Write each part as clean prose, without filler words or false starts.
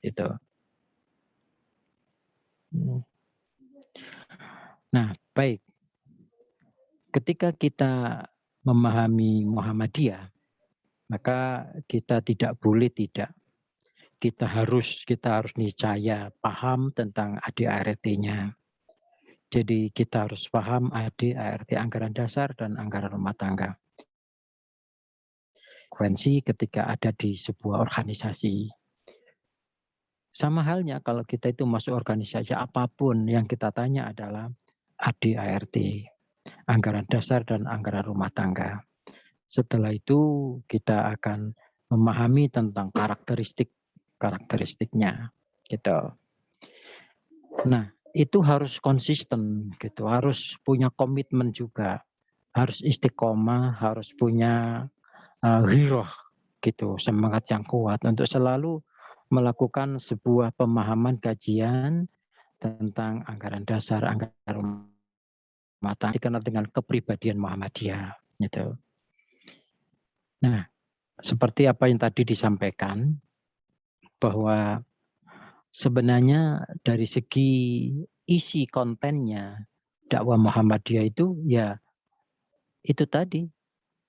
itu. Nah, baik. Ketika kita memahami Muhammadiyah, maka kita tidak boleh tidak. Kita harus niscaya paham tentang ADART-nya. Jadi kita harus paham ADART anggaran dasar dan anggaran rumah tangga. Konsekuensi ketika ada di sebuah organisasi. Sama halnya kalau kita itu masuk organisasi apapun, yang kita tanya adalah ADART, anggaran dasar dan anggaran rumah tangga. Setelah itu kita akan memahami tentang karakteristiknya, gitu. Nah, itu harus konsisten, gitu. Harus punya komitmen juga, harus istiqomah, harus punya ghiroh, gitu, semangat yang kuat untuk selalu melakukan sebuah pemahaman kajian tentang anggaran dasar, anggaran rumah tangga, dikenal dengan kepribadian Muhammadiyah, gitu. Nah, seperti apa yang tadi disampaikan, bahwa sebenarnya dari segi isi kontennya dakwah Muhammadiyah itu ya itu tadi,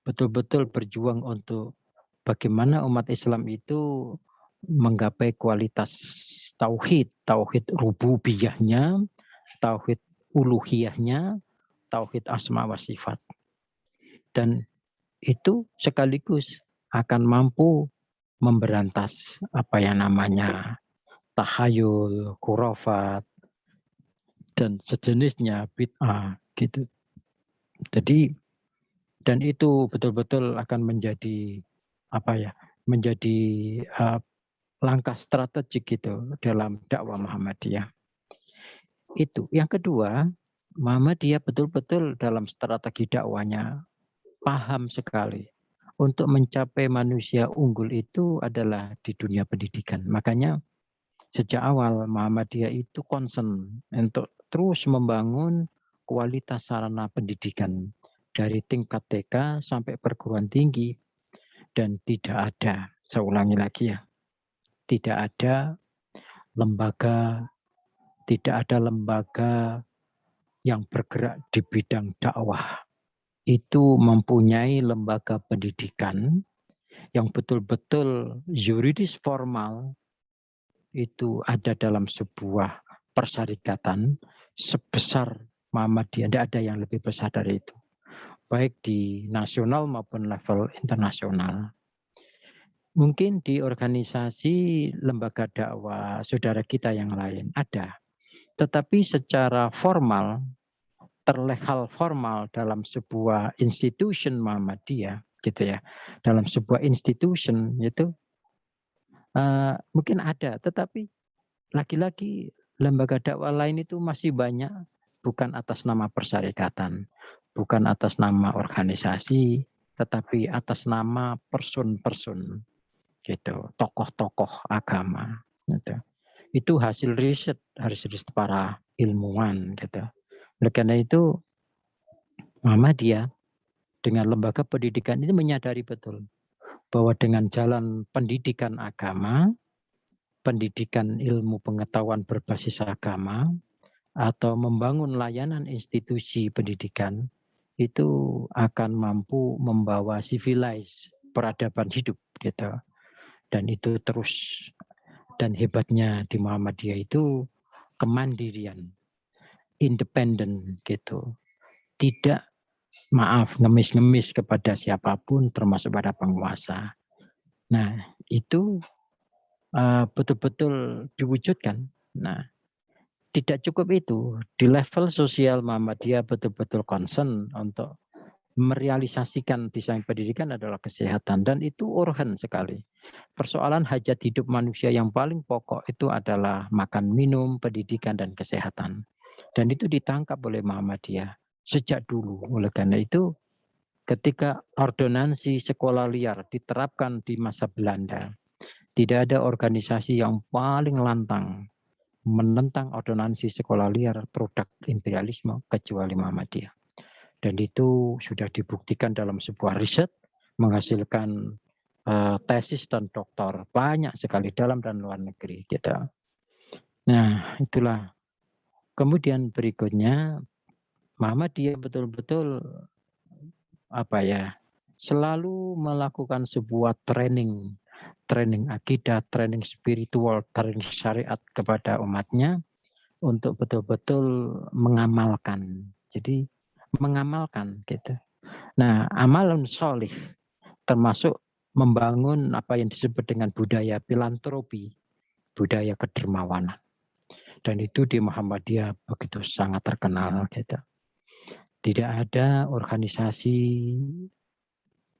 betul-betul berjuang untuk bagaimana umat Islam itu menggapai kualitas tauhid rububiyahnya, tauhid uluhiyahnya, tauhid asma wa sifat. Dan itu sekaligus akan mampu memberantas apa yang namanya tahayul, khurafat, dan sejenisnya bid'ah gitu. Jadi dan itu betul-betul akan menjadi apa ya? Menjadi langkah strategik gitu dalam dakwah Muhammadiyah. Itu. Yang kedua, Muhammadiyah betul-betul dalam strategi dakwanya paham sekali. Untuk mencapai manusia unggul itu adalah di dunia pendidikan. Makanya sejak awal Muhammadiyah itu concern untuk terus membangun kualitas sarana pendidikan dari tingkat TK sampai perguruan tinggi. Dan tidak ada, saya ulangi lagi ya, tidak ada lembaga yang bergerak di bidang dakwah itu mempunyai lembaga pendidikan yang betul-betul yuridis formal itu ada dalam sebuah persyarikatan sebesar Muhammadiyah. Tidak ada yang lebih besar dari itu, baik di nasional maupun level internasional. Mungkin di organisasi lembaga dakwah saudara kita yang lain ada, tetapi secara formal, terlehal formal dalam sebuah institution Muhammadiyah, gitu ya, dalam sebuah institution itu mungkin ada, tetapi lagi-lagi lembaga dakwah lain itu masih banyak bukan atas nama persyarikatan, bukan atas nama organisasi, tetapi atas nama person-person, gitu, tokoh-tokoh agama, gitu. Itu hasil riset para ilmuwan, gitu. Oleh karena itu Muhammadiyah dengan lembaga pendidikan ini menyadari betul bahwa dengan jalan pendidikan agama, pendidikan ilmu pengetahuan berbasis agama, atau membangun layanan institusi pendidikan, itu akan mampu membawa civilized peradaban hidup, gitu. Dan itu terus, dan hebatnya di Muhammadiyah itu kemandirian, independen, gitu. Tidak ngemis-ngemis kepada siapapun termasuk pada penguasa. Nah, itu betul-betul diwujudkan. Nah, tidak cukup itu. Di level sosial Muhammadiyah betul-betul concern untuk merealisasikan desain pendidikan adalah kesehatan. Dan itu urgen sekali. Persoalan hajat hidup manusia yang paling pokok itu adalah makan, minum, pendidikan, dan kesehatan. Dan itu ditangkap oleh Muhammadiyah sejak dulu. Oleh karena itu, ketika ordonansi sekolah liar diterapkan di masa Belanda, tidak ada organisasi yang paling lantang menentang ordonansi sekolah liar produk imperialisme kecuali Muhammadiyah. Dan itu sudah dibuktikan dalam sebuah riset menghasilkan tesis dan doktor, banyak sekali dalam dan luar negeri gitu. Nah, itulah. Kemudian berikutnya Muhammadiyah betul-betul selalu melakukan sebuah training akidah, training spiritual, training syariat kepada umatnya untuk betul-betul mengamalkan. Jadi mengamalkan gitu. Nah, amalun sholih termasuk membangun apa yang disebut dengan budaya filantropi, budaya kedermawanan. Dan itu di Muhammadiyah begitu sangat terkenal gitu. Tidak ada organisasi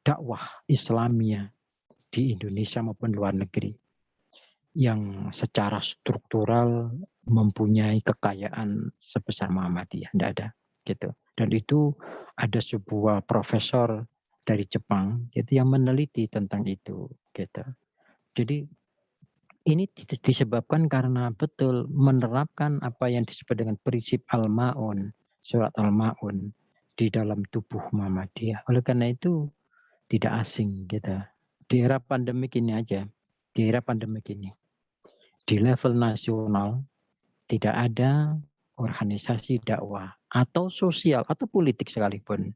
dakwah Islamia di Indonesia maupun luar negeri yang secara struktural mempunyai kekayaan sebesar Muhammadiyah. Tidak ada gitu. Dan itu ada sebuah profesor dari Jepang itu yang meneliti tentang itu gitu. Jadi ini disebabkan karena betul menerapkan apa yang disebut dengan prinsip Al-Ma'un, surat Al-Ma'un di dalam tubuh Muhammadiyah. Oleh karena itu tidak asing gitu. Di era pandemik ini aja, di era pandemik ini, di level nasional tidak ada organisasi dakwah atau sosial atau politik sekalipun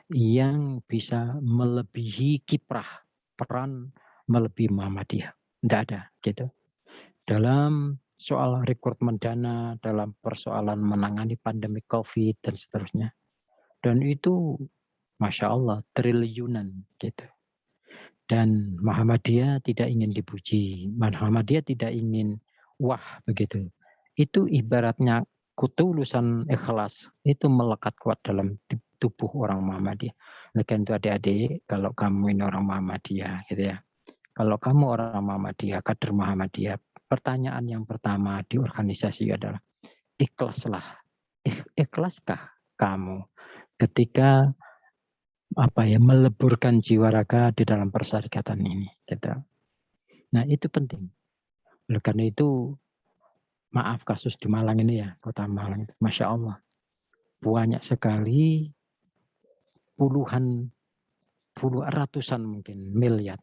yang bisa melebihi kiprah peran melebihi Muhammadiyah. Tidak ada gitu. Dalam soal rekrutmen dana, dalam persoalan menangani pandemi COVID dan seterusnya. Dan itu Masya Allah triliunan gitu. Dan Muhammadiyah tidak ingin dipuji. Muhammadiyah tidak ingin wah begitu. Itu ibaratnya ketulusan ikhlas itu melekat kuat dalam tubuh orang Muhammadiyah. Oleh karena itu adik-adik, kalau kamu ini orang Muhammadiyah gitu ya. Kalau kamu orang Muhammadiyah, kader Muhammadiyah, pertanyaan yang pertama di organisasi adalah ikhlaslah. Ikhlaskah kamu ketika meleburkan jiwa raga di dalam persyarikatan ini gitu. Nah, itu penting. Oleh karena itu, maaf kasus di Malang ini ya, kota Malang itu, Masya Allah, banyak sekali ratusan mungkin miliar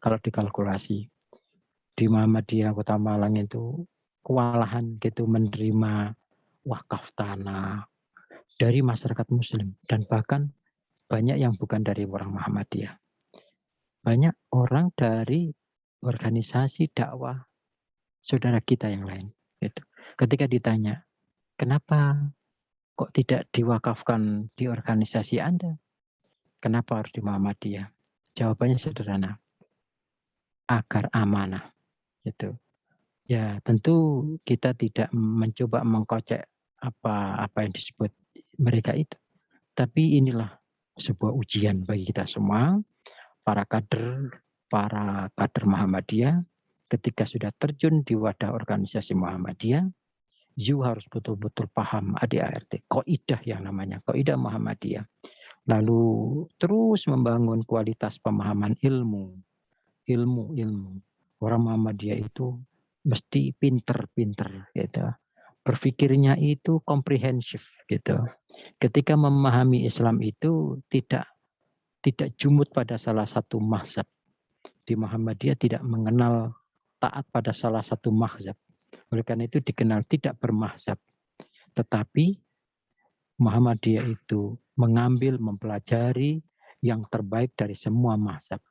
kalau dikalkulasi. Di Muhammadiyah kota Malang itu kewalahan gitu menerima wakaf tanah dari masyarakat muslim dan bahkan banyak yang bukan dari orang Muhammadiyah. Banyak orang dari organisasi dakwah saudara kita yang lain. Gitu. Ketika ditanya, kenapa kok tidak diwakafkan di organisasi Anda? Kenapa harus di Muhammadiyah? Jawabannya sederhana, agar amanah. Gitu. Ya tentu kita tidak mencoba mengkocek apa yang disebut mereka itu. Tapi inilah sebuah ujian bagi kita semua, para kader Muhammadiyah, ketika sudah terjun di wadah organisasi Muhammadiyah, you harus betul-betul paham ADART, kaidah yang namanya kaidah Muhammadiyah. Lalu terus membangun kualitas pemahaman ilmu. Orang Muhammadiyah itu mesti pinter-pinter gitu. Berpikirnya itu komprehensif gitu. Ketika memahami Islam itu tidak jumut pada salah satu mazhab. Di Muhammadiyah tidak mengenal taat pada salah satu mazhab. Oleh karena itu dikenal tidak bermazhab. Tetapi Muhammadiyah itu mengambil, mempelajari yang terbaik dari semua mazhab.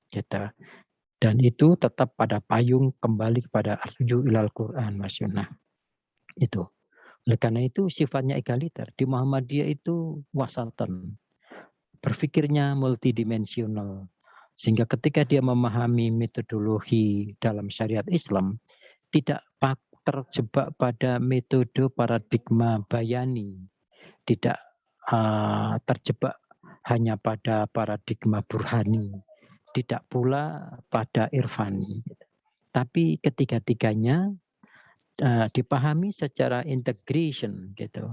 Gitu. Dan itu tetap pada payung kembali kepada arju ilal Quran wa sunnah. Itu. Oleh karena itu sifatnya egaliter. Di Muhammadiyah itu wasatan. Berpikirnya multidimensional. Sehingga ketika dia memahami metodologi dalam syariat Islam, tidak terjebak pada metode paradigma bayani. Tidak terjebak hanya pada paradigma burhani. Tidak pula pada irfani. Tapi ketiga-tiganya dipahami secara integration gitu.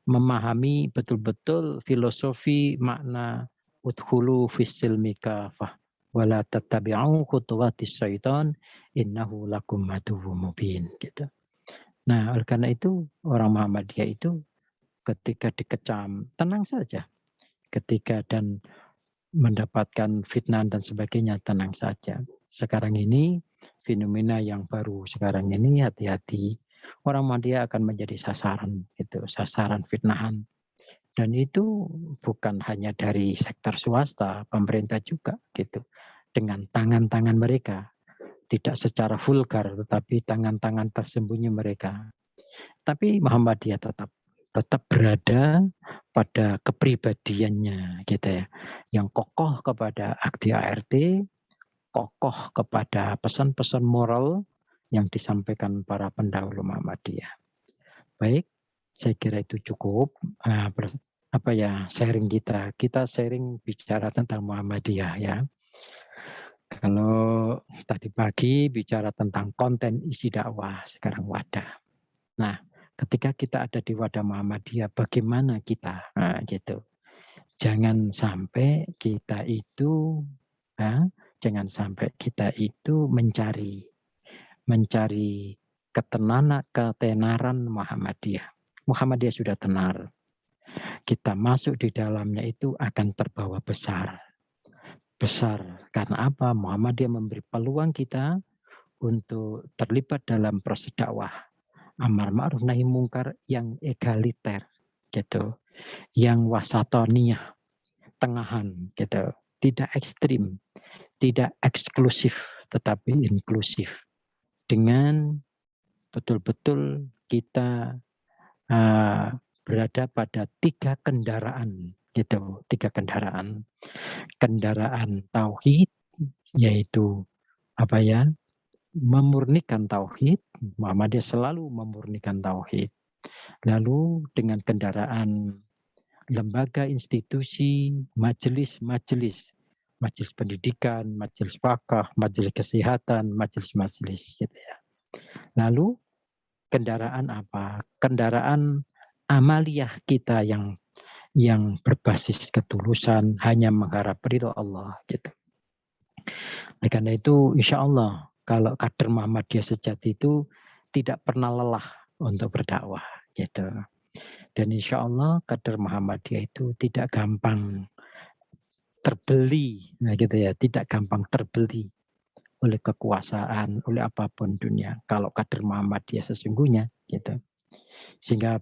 Memahami betul-betul filosofi makna udkhulu fis-silmi kafah wala tattabi'u khutuwatis syaitan innahu lakum aduwwum mubin gitu. Nah, oleh karena itu orang Muhammadiyah itu ketika dikecam tenang saja. Ketika dan mendapatkan fitnah dan sebagainya, tenang saja. Sekarang ini fenomena yang baru sekarang ini, hati-hati. Orang Muhammadiyah akan menjadi sasaran, gitu, sasaran fitnahan. Dan itu bukan hanya dari sektor swasta, pemerintah juga, gitu. Dengan tangan-tangan mereka, tidak secara vulgar, tetapi tangan-tangan tersembunyi mereka. Tapi Muhammadiyah tetap berada pada kepribadiannya, gitu ya, yang kokoh kepada akdi ART, kokoh kepada pesan-pesan moral yang disampaikan para pendahulu Muhammadiyah. Baik, saya kira itu cukup. Sharing kita sharing bicara tentang Muhammadiyah ya. Kalau tadi pagi bicara tentang konten isi dakwah, sekarang wadah. Nah, ketika kita ada di wadah Muhammadiyah, bagaimana kita? Nah, gitu. Jangan sampai kita itu, jangan sampai kita itu mencari ketenaran Muhammadiyah. Muhammadiyah sudah tenar. Kita masuk di dalamnya itu akan terbawa besar. Besar. Karena apa? Muhammadiyah memberi peluang kita untuk terlibat dalam proses dakwah amar ma'ruf nahi mungkar yang egaliter gitu, yang wasatoniyah, tengahan gitu, tidak ekstrim, tidak eksklusif tetapi inklusif, dengan betul-betul kita berada pada 3 kendaraan gitu, 3 kendaraan. Kendaraan tauhid, yaitu memurnikan tauhid. Muhammadiyah selalu memurnikan tauhid. Lalu dengan kendaraan lembaga, institusi, majelis pendidikan, majelis wakaf, majelis kesehatan, majelis gitu ya. Lalu kendaraan apa? Kendaraan amaliyah kita yang berbasis ketulusan, hanya mengharap ridho Allah gitu. Nah, karena itu insya Allah kalau kader Muhammadiyah sejati itu tidak pernah lelah untuk berdakwah gitu. Dan insya Allah kader Muhammadiyah itu tidak gampang terbeli, nah gitu ya, tidak gampang terbeli oleh kekuasaan, oleh apapun dunia. Kalau kader Muhammadiyah sesungguhnya gitu. Sehingga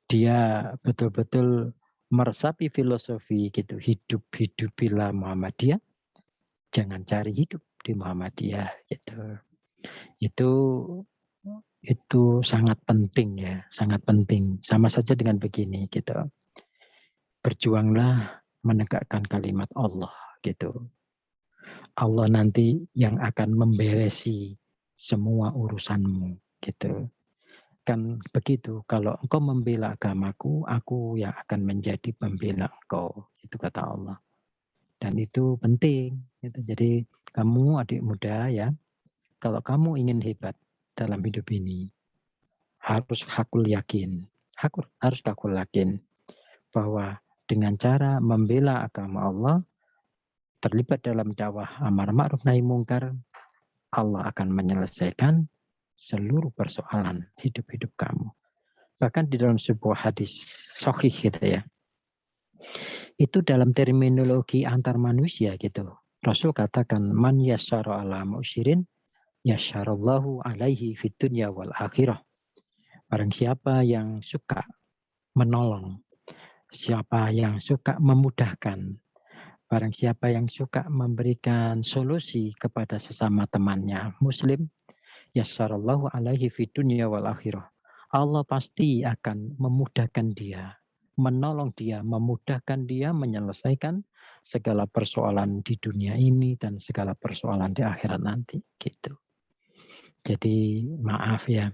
dia betul-betul meresapi filosofi gitu, hidupilah Muhammadiyah, jangan cari hidup di Muhammadiyah gitu. Itu sangat penting ya, sangat penting. Sama saja dengan begini gitu. Berjuanglah menegakkan kalimat Allah gitu. Allah nanti yang akan memberesi semua urusanmu gitu. Kan begitu, kalau engkau membela agamaku, aku yang akan menjadi pembela engkau, itu kata Allah. Dan itu penting gitu. Jadi kamu adik muda ya, kalau kamu ingin hebat dalam hidup ini, harus hakul yakin bahwa dengan cara membela agama Allah, terlibat dalam dakwah amar ma'ruf nahi mungkar, Allah akan menyelesaikan seluruh persoalan hidup kamu. Bahkan di dalam sebuah hadis sahih gitu ya, itu dalam terminologi antar manusia gitu. Rasul katakan, man yasyara ala mu'syirin yasyarallahu alaihi fid dunya wal akhirah. Barang siapa yang suka menolong, siapa yang suka memudahkan, barang siapa yang suka memberikan solusi kepada sesama temannya muslim, yasyarallahu alaihi fid dunya wal akhirah. Allah pasti akan memudahkan dia, menolong dia, memudahkan dia menyelesaikan segala persoalan di dunia ini dan segala persoalan di akhirat nanti gitu. Jadi maaf ya,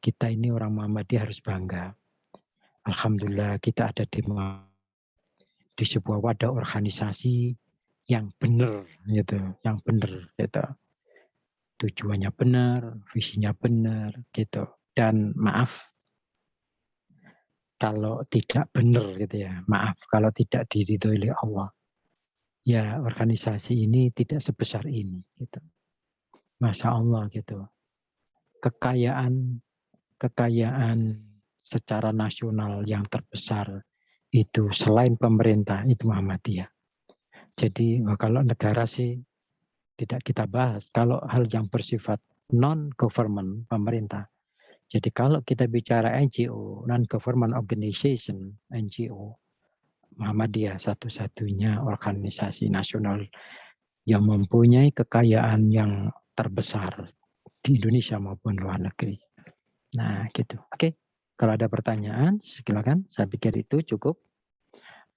kita ini orang Muhammadiyah harus bangga. Alhamdulillah kita ada di sebuah wadah organisasi yang benar gitu, yang benar gitu. Tujuannya benar, visinya benar gitu. Dan maaf kalau tidak benar gitu ya, maaf kalau tidak diridhoi oleh Allah. Ya organisasi ini tidak sebesar ini gitu. Masya Allah gitu. Kekayaan secara nasional yang terbesar itu selain pemerintah itu Muhammadiyah. Jadi kalau negara sih tidak kita bahas. Kalau hal yang bersifat non-government, pemerintah. Jadi kalau kita bicara NGO, non-government organization, NGO, Muhammadiyah satu-satunya organisasi nasional yang mempunyai kekayaan yang terbesar di Indonesia maupun luar negeri. Nah, gitu. Oke, kalau ada pertanyaan, silakan. Saya pikir itu cukup.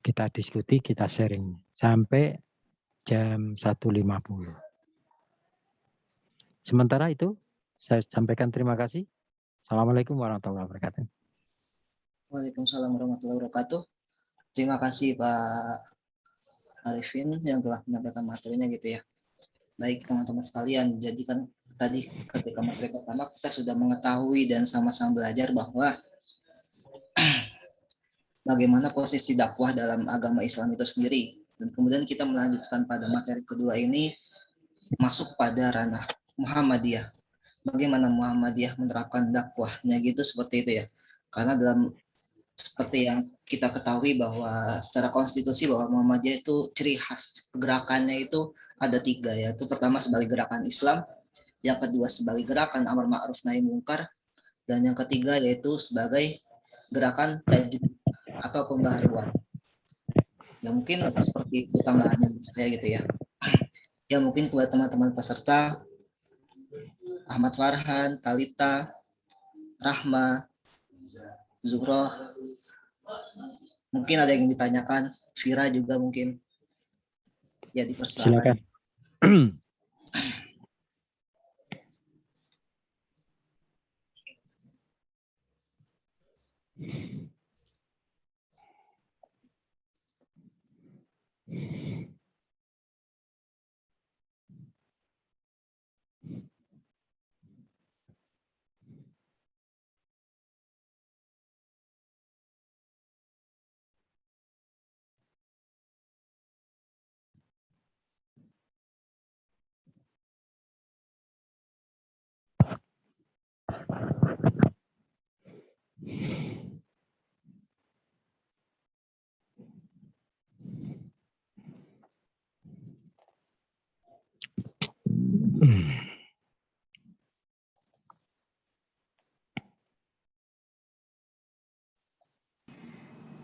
Kita diskusi, kita sharing sampai jam 1.50. Sementara itu, saya sampaikan terima kasih. Assalamualaikum warahmatullahi wabarakatuh. Waalaikumsalam warahmatullahi wabarakatuh. Terima kasih Pak Arifin yang telah menyampaikan materinya gitu ya. Baik teman-teman sekalian, jadi kan tadi ketika materi pertama kita sudah mengetahui dan sama-sama belajar bahwa bagaimana posisi dakwah dalam agama Islam itu sendiri. Dan kemudian kita melanjutkan pada materi kedua ini masuk pada ranah Muhammadiyah. Bagaimana Muhammadiyah menerapkan dakwahnya gitu seperti itu ya. Karena dalam seperti yang kita ketahui bahwa secara konstitusi bahwa Muhammadiyah itu ciri khas gerakannya itu ada 3, yaitu pertama sebagai gerakan Islam, yang kedua sebagai gerakan amar ma'ruf nahi mungkar, dan yang ketiga yaitu sebagai gerakan tajdid atau pembaharuan. Ya mungkin seperti itu tambahannya saya gitu ya. Ya mungkin kepada teman-teman peserta, Ahmad Farhan, Talita, Rahma, Zuhroh, mungkin ada yang ditanyakan, Vira juga mungkin. Ya dipersilakan. Silakan.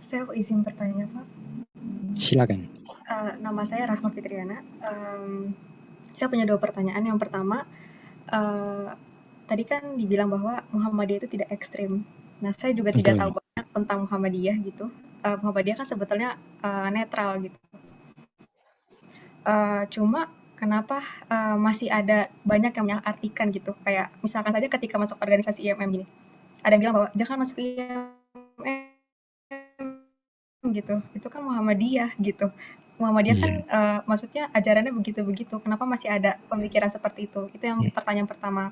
Saya izin bertanya, Pak. Silakan. Nama saya Rahma Fitriana. Saya punya 2 pertanyaan. Yang pertama, tadi kan dibilang bahwa Muhammadiyah itu tidak ekstrim. Nah, saya juga tidak Betul. tahu banyak tentang Muhammadiyah gitu. Muhammadiyah kan sebetulnya netral gitu. Cuma kenapa masih ada banyak yang menyalahartikan gitu. Kayak misalkan saja ketika masuk organisasi IMM gini, ada yang bilang bahwa jangan masuk IMM gitu. Itu kan Muhammadiyah gitu. Muhammadiyah kan maksudnya ajarannya begitu-begitu. Kenapa masih ada pemikiran seperti itu? Itu yang pertanyaan pertama.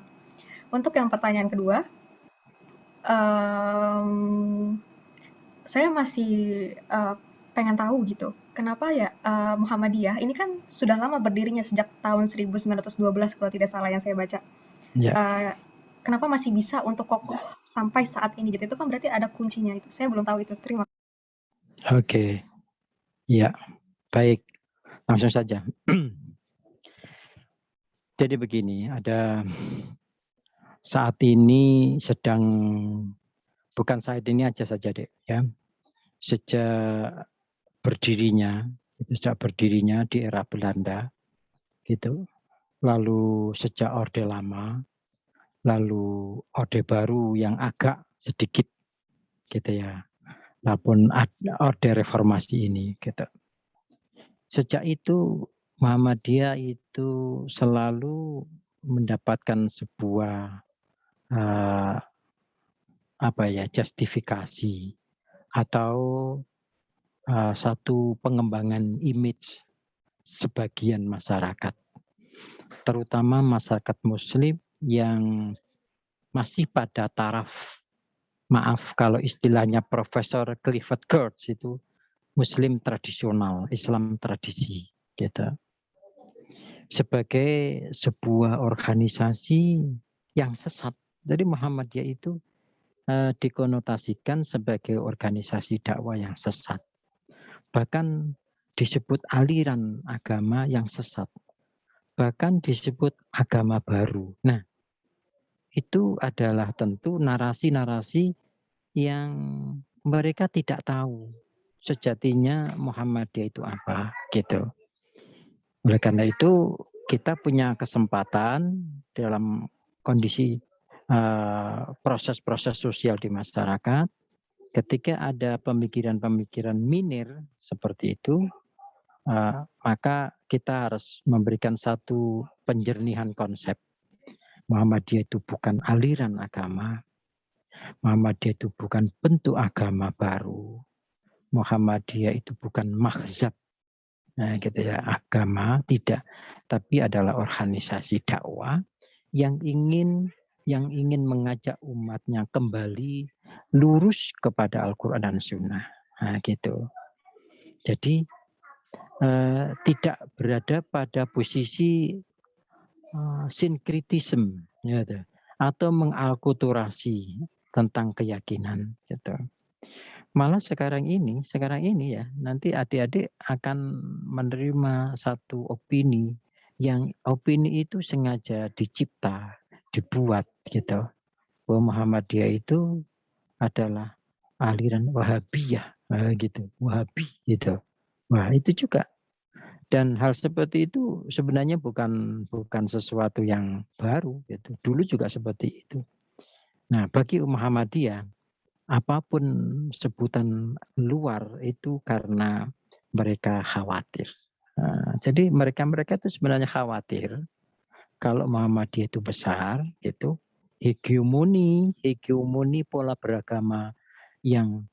Untuk yang pertanyaan kedua, saya masih pengen tahu gitu. Kenapa ya Muhammadiyah ini kan sudah lama berdirinya sejak tahun 1912 kalau tidak salah yang saya baca. Ya. Kenapa masih bisa untuk kokoh sampai saat ini gitu? Itu kan berarti ada kuncinya itu. Saya belum tahu itu. Terima kasih. Oke. Ya, baik. Langsung saja. Jadi begini, ada saat ini sedang, bukan saat ini aja saja, Dek, ya. Sejak berdirinya di era Belanda, gitu. Lalu sejak Orde Lama, lalu Orde Baru yang agak sedikit, gitu ya. Maupun Orde Reformasi ini, gitu. Sejak itu Muhammadiyah itu selalu mendapatkan sebuah justifikasi atau satu pengembangan image sebagian masyarakat, terutama masyarakat Muslim yang masih pada taraf, maaf kalau istilahnya Profesor Clifford Geertz itu, Muslim tradisional, Islam tradisi, gitu. Sebagai sebuah organisasi yang sesat. Jadi Muhammadiyah itu dikonotasikan sebagai organisasi dakwah yang sesat. Bahkan disebut aliran agama yang sesat, bahkan disebut agama baru. Nah, itu adalah tentu narasi-narasi yang mereka tidak tahu sejatinya Muhammadiyah itu apa, gitu. Oleh karena itu kita punya kesempatan dalam kondisi proses-proses sosial di masyarakat, ketika ada pemikiran-pemikiran minir seperti itu, maka kita harus memberikan satu penjernihan konsep. Muhammadiyah itu bukan aliran agama, Muhammadiyah itu bukan bentuk agama baru, Muhammadiyah itu bukan mahzab, nah gitu ya, agama tidak, tapi adalah organisasi dakwah yang ingin mengajak umatnya kembali lurus kepada Al-Quran dan Sunnah. Nah, gitu. Jadi tidak berada pada posisi sinkritisme, gitu, atau mengalkulturasi tentang keyakinan, gitu. Malah sekarang ini ya, nanti adik-adik akan menerima satu opini yang opini itu sengaja dicipta, dibuat gitu. Bahwa Muhammadiyah itu adalah aliran Wahabiyah, gitu, Wahabi gitu. Wah, itu juga. Dan hal seperti itu sebenarnya bukan sesuatu yang baru gitu. Dulu juga seperti itu. Nah, bagi Muhammadiyah apapun sebutan luar itu karena mereka khawatir. Nah, jadi mereka itu sebenarnya khawatir kalau Muhammadiyah itu besar, gitu, hegemoni pola beragama yang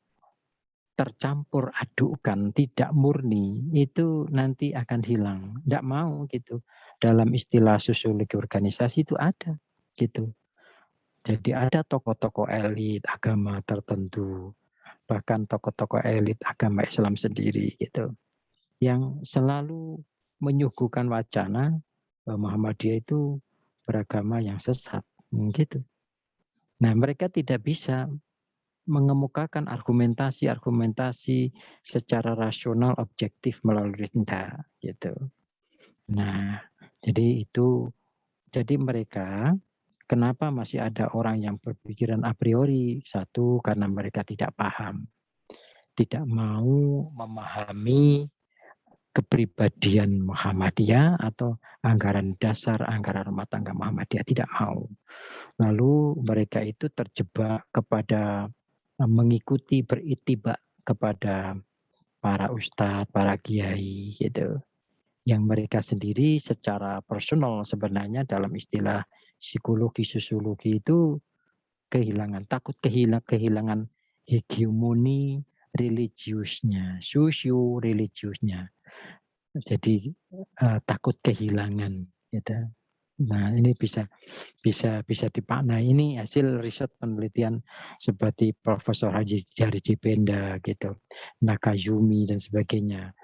tercampur adukan, tidak murni, itu nanti akan hilang. Tidak mau gitu. Dalam istilah sosiologi organisasi itu ada, gitu. Jadi ada tokoh-tokoh elit agama tertentu, bahkan tokoh-tokoh elit agama Islam sendiri gitu, yang selalu menyuguhkan wacana bahwa Muhammadiyah itu beragama yang sesat, gitu. Nah, mereka tidak bisa mengemukakan argumentasi secara rasional objektif melalui tinta, gitu. Nah, jadi mereka kenapa masih ada orang yang berpikiran a priori? Satu, karena mereka tidak paham, tidak mau memahami kepribadian Muhammadiyah atau anggaran dasar, anggaran rumah tangga Muhammadiyah, tidak mau. Lalu mereka itu terjebak kepada mengikuti, beritibak kepada para ustadz, para kiai gitu. Yang mereka sendiri secara personal sebenarnya dalam istilah psikologi, sosiologi itu takut kehilangan hegemoni religiusnya, sosio-religiusnya. Jadi takut kehilangan gitu. Nah, ini bisa dipaknai. Ini hasil riset penelitian seperti Profesor Haji Jipenda gitu, Nakayumi dan sebagainya,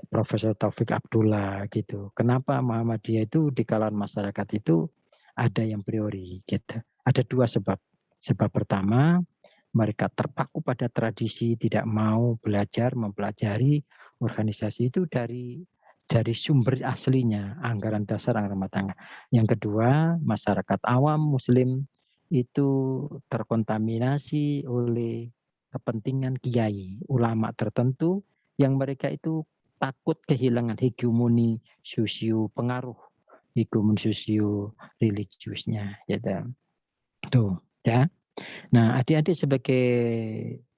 Profesor Taufik Abdullah gitu. Kenapa Muhammadiyah itu di kalangan masyarakat itu ada yang priori gitu. Ada dua sebab. Sebab pertama, mereka terpaku pada tradisi, tidak mau mempelajari organisasi itu dari sumber aslinya, anggaran dasar, anggaran rumah tangga. Yang kedua, masyarakat awam Muslim itu terkontaminasi oleh kepentingan kiai, ulama tertentu yang mereka itu takut kehilangan hegemoni pengaruh hegemoni sosio religiusnya, gitu. Tuh, ya. Nah, adik-adik sebagai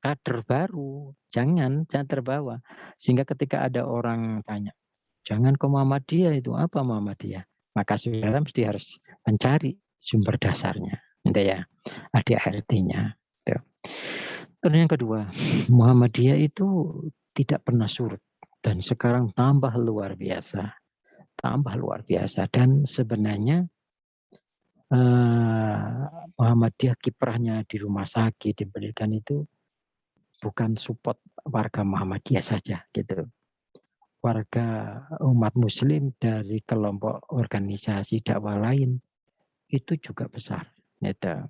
kader baru, jangan terbawa. Sehingga ketika ada orang tanya, jangan ke Muhammadiyah, itu apa Muhammadiyah? Maka saudara mesti harus mencari sumber dasarnya, gitu ya, ADART-nya. Terus yang kedua, Muhammadiyah itu tidak pernah surut dan sekarang tambah luar biasa, dan sebenarnya Muhammadiyah kiprahnya di rumah sakit, di pendidikan itu bukan support warga Muhammadiyah saja, gitu. Warga umat muslim dari kelompok organisasi dakwah lain itu juga besar, gitu.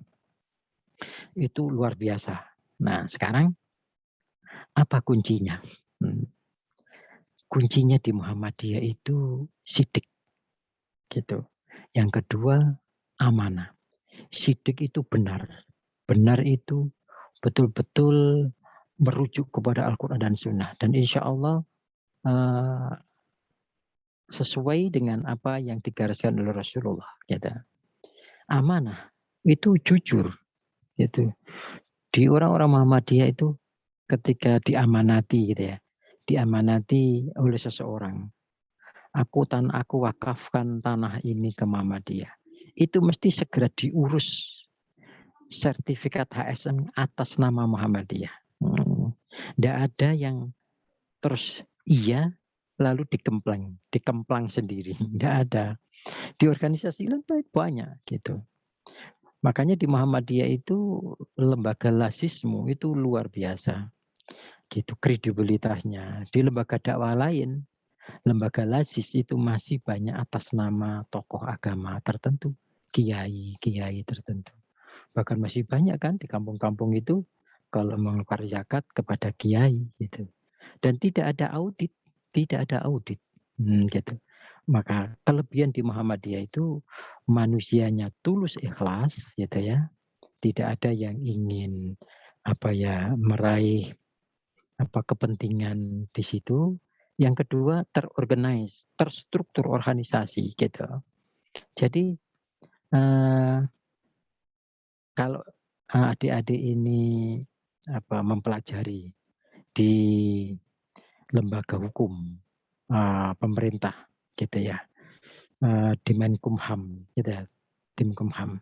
Itu luar biasa. Nah, sekarang apa kuncinya? kuncinya di Muhammadiyah itu sidik gitu. Yang kedua amanah. Sidik itu benar. Benar itu betul-betul merujuk kepada Al-Quran dan Sunnah. Dan insya Allah sesuai dengan apa yang digariskan oleh Rasulullah. Gitu. Amanah itu jujur. Gitu. Di orang-orang Muhammadiyah itu ketika diamanati gitu ya. Diamanati oleh seseorang. Aku wakafkan tanah ini ke Muhammadiyah. Itu mesti segera diurus sertifikat HSN atas nama Muhammadiyah. Tidak ada yang terus iya lalu dikemplang sendiri. Tidak ada. Di organisasi lain banyak gitu. Makanya di Muhammadiyah itu lembaga lasismu itu luar biasa. Gitu kredibilitasnya. Di lembaga dakwah lain, lembaga lasis itu masih banyak atas nama tokoh agama tertentu, kiai tertentu. Bahkan masih banyak kan di kampung-kampung itu kalau mengeluarkan zakat kepada kiai gitu. Dan tidak ada audit. Gitu. Maka kelebihan di Muhammadiyah itu manusianya tulus ikhlas gitu ya. Tidak ada yang ingin meraih kepentingan di situ. Yang kedua terorganize, terstruktur organisasi gitu. Jadi kalau adik-adik ini mempelajari di lembaga hukum pemerintah gitu ya, di Menkumham gitu ya, di Menkumham.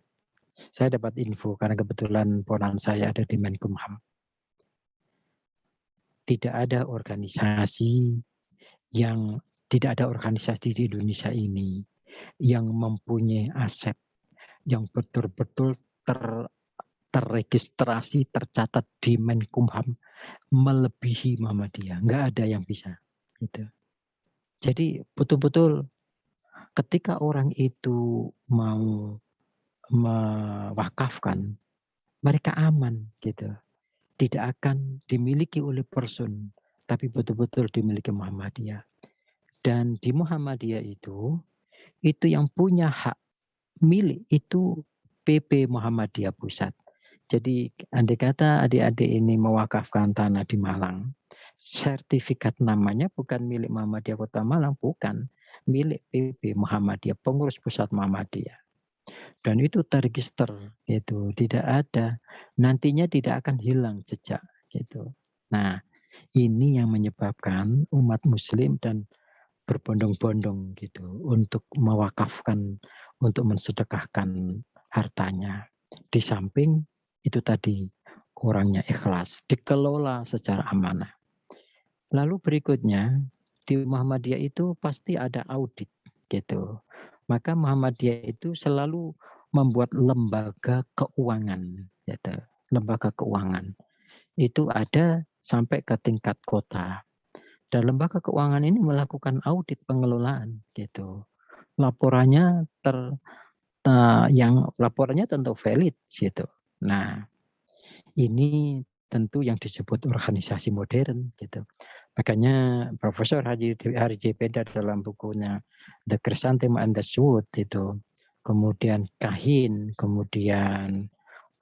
Saya dapat info karena kebetulan ponakan saya ada di Menkumham. Tidak ada organisasi di Indonesia ini yang mempunyai aset yang betul-betul terregistrasi, tercatat di Menkumham melebihi Muhammadiyah. Nggak ada yang bisa. Gitu. Jadi betul-betul ketika orang itu mau mewakafkan, mereka aman gitu. Tidak akan dimiliki oleh person, tapi betul-betul dimiliki Muhammadiyah. Dan di Muhammadiyah itu yang punya hak milik itu PP Muhammadiyah Pusat. Jadi andai kata adik-adik ini mewakafkan tanah di Malang, sertifikat namanya bukan milik Muhammadiyah Kota Malang, bukan milik PP Muhammadiyah, pengurus pusat Muhammadiyah. Dan itu terregister, itu tidak ada, nantinya tidak akan hilang jejak, gitu. Nah, ini yang menyebabkan umat Muslim dan berbondong-bondong gitu untuk mewakafkan, untuk mensedekahkan hartanya. Di samping itu tadi orangnya ikhlas, dikelola secara amanah. Lalu berikutnya di Muhammadiyah itu pasti ada audit gitu. Maka Muhammadiyah itu selalu membuat lembaga keuangan gitu. Lembaga keuangan itu ada sampai ke tingkat kota. Dan lembaga keuangan ini melakukan audit pengelolaan gitu. Laporannya laporannya tentu valid gitu. Nah, ini tentu yang disebut organisasi modern gitu. Makanya Profesor Haji Peda dalam bukunya The Chrysanthemum and the Sword itu, kemudian Kahin, kemudian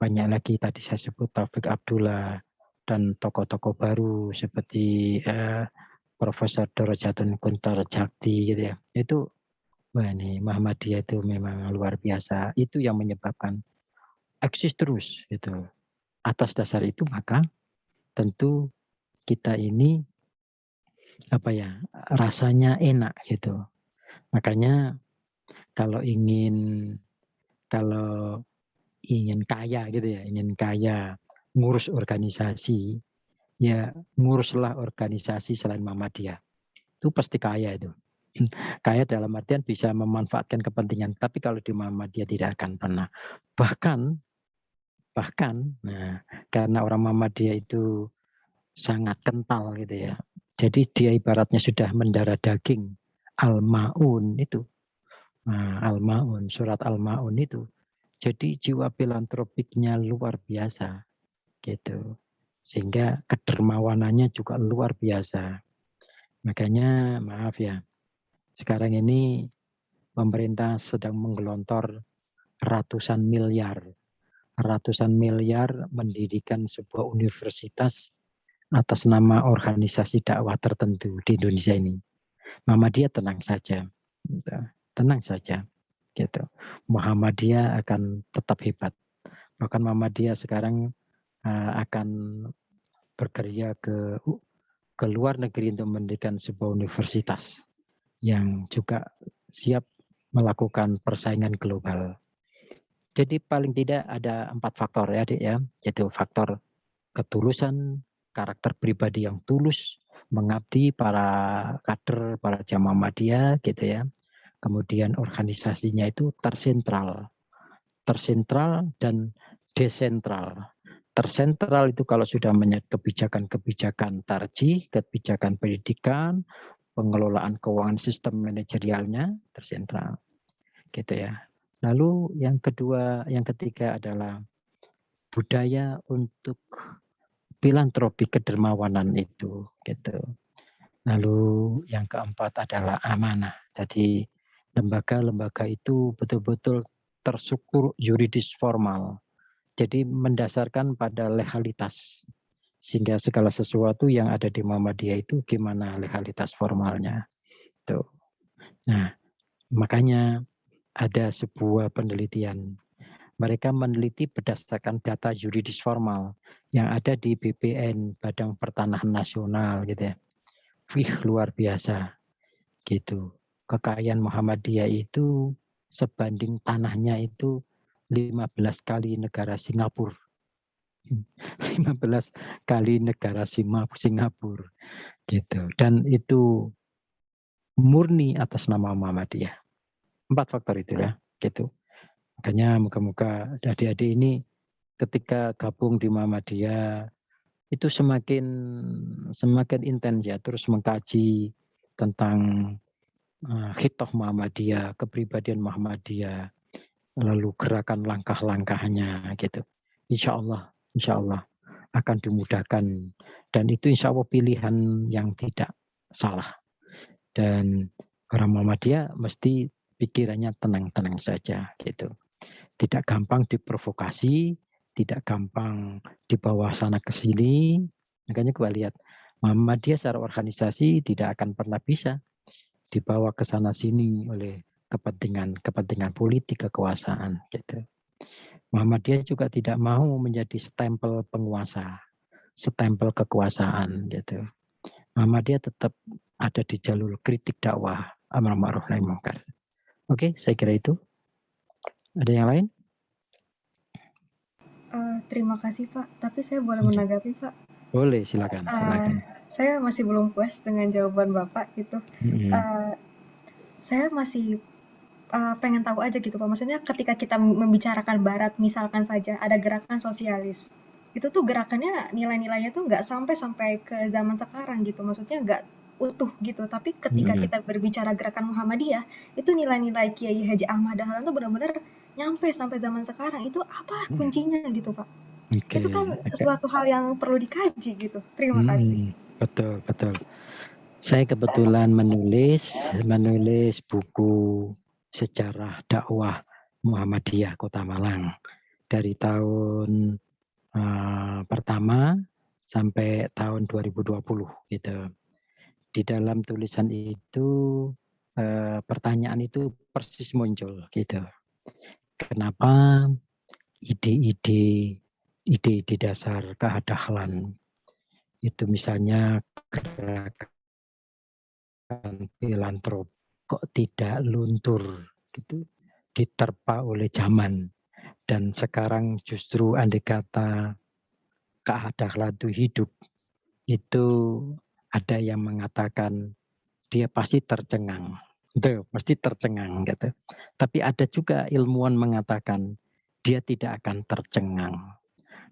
banyak lagi tadi saya sebut Taufik Abdullah dan tokoh-tokoh baru seperti Profesor Dorojatun Kuntar Jakti gitu ya. Itu wah ini Muhammadiyah itu memang luar biasa. Itu yang menyebabkan eksis terus gitu. Atas dasar itu maka tentu kita ini rasanya enak gitu. Makanya kalau ingin kaya gitu ya, ingin kaya ngurus organisasi, ya nguruslah organisasi selain Muhammadiyah. Itu pasti kaya itu. Kaya dalam artian bisa memanfaatkan kepentingan, tapi kalau di Muhammadiyah tidak akan pernah. Bahkan karena orang Muhammadiyah itu sangat kental gitu ya. Jadi dia ibaratnya sudah mendarah daging. Al-Ma'un itu. Al-Ma'un, surat Al-Ma'un itu. Jadi jiwa filantropiknya luar biasa gitu. Sehingga kedermawanannya juga luar biasa. Makanya maaf ya, sekarang ini pemerintah sedang menggelontor ratusan miliar mendirikan sebuah universitas atas nama organisasi dakwah tertentu di Indonesia ini. Muhammadiyah tenang saja, gitu. Tenang saja, gitu. Muhammadiyah akan tetap hebat. Bahkan Muhammadiyah sekarang akan berkarya ke luar negeri untuk mendirikan sebuah universitas yang juga siap melakukan persaingan global. Jadi paling tidak ada 4 faktor ya, Adik ya, yaitu faktor ketulusan, karakter pribadi yang tulus, mengabdi para kader, para jamaah Muhammadiyah gitu ya. Kemudian organisasinya itu tersentral dan desentral. Tersentral itu kalau sudah menyangkut kebijakan-kebijakan tarjih, kebijakan pendidikan, pengelolaan keuangan sistem manajerialnya tersentral. Gitu ya. Lalu yang ketiga adalah budaya untuk filantropi kedermawanan itu gitu. Lalu yang keempat adalah amanah. Jadi lembaga-lembaga itu betul-betul terstruktur yuridis formal. Jadi mendasarkan pada legalitas. Sehingga segala sesuatu yang ada di Muhammadiyah itu gimana legalitas formalnya. Tuh. Nah, makanya ada sebuah penelitian. Mereka meneliti berdasarkan data yuridis formal yang ada di BPN, Badan Pertanahan Nasional gitu ya. Wih, luar biasa gitu. Kekayaan Muhammadiyah itu sebanding tanahnya itu 15 kali negara Singapura. 15 kali negara Singapura gitu. Dan itu murni atas nama Muhammadiyah. 4 faktor itu ya, gitu. Makanya moga-moga adik-adik ini ketika gabung di Muhammadiyah itu semakin intens ya, terus mengkaji tentang khitoh Muhammadiyah, kepribadian Muhammadiyah, lalu gerakan langkah-langkahnya gitu. Insya Allah akan dimudahkan dan itu insya Allah pilihan yang tidak salah. Dan orang Muhammadiyah mesti pikirannya tenang-tenang saja gitu. Tidak gampang diprovokasi, tidak gampang dibawa sana ke sini. Makanya kita lihat Muhammadiyah secara organisasi tidak akan pernah bisa dibawa ke sana sini oleh kepentingan politik kekuasaan gitu. Muhammadiyah juga tidak mau menjadi stempel penguasa, stempel kekuasaan gitu. Muhammadiyah tetap ada di jalur kritik dakwah amar ma'ruf nahi munkar. Oke, saya kira itu. Ada yang lain? Terima kasih Pak, tapi saya boleh menanggapi Pak? Boleh, silakan. Saya masih belum puas dengan jawaban Bapak gitu. Saya masih pengen tahu aja gitu Pak, maksudnya ketika kita membicarakan Barat, misalkan saja ada gerakan sosialis, itu tuh gerakannya nilai-nilainya tuh nggak sampai ke zaman sekarang gitu, maksudnya nggak utuh gitu. Tapi ketika kita berbicara gerakan Muhammadiyah, itu nilai-nilai Kiai Haji Ahmad Dahlan tuh benar-benar nyampe sampai zaman sekarang. Itu apa kuncinya gitu Pak? Itu kan suatu hal yang perlu dikaji gitu. Terima kasih. Betul. Saya kebetulan menulis buku sejarah dakwah Muhammadiyah Kota Malang dari tahun pertama sampai tahun 2020 gitu. Di dalam tulisan itu pertanyaan itu persis muncul gitu. Kenapa ide-ide dasar keadahlan itu misalnya gerakan filantrop kok tidak luntur gitu, diterpa oleh zaman dan sekarang justru andai kata keadahlan itu hidup, itu ada yang mengatakan dia pasti tercengang. Itu pasti tercengang gitu. Tapi ada juga ilmuwan mengatakan dia tidak akan tercengang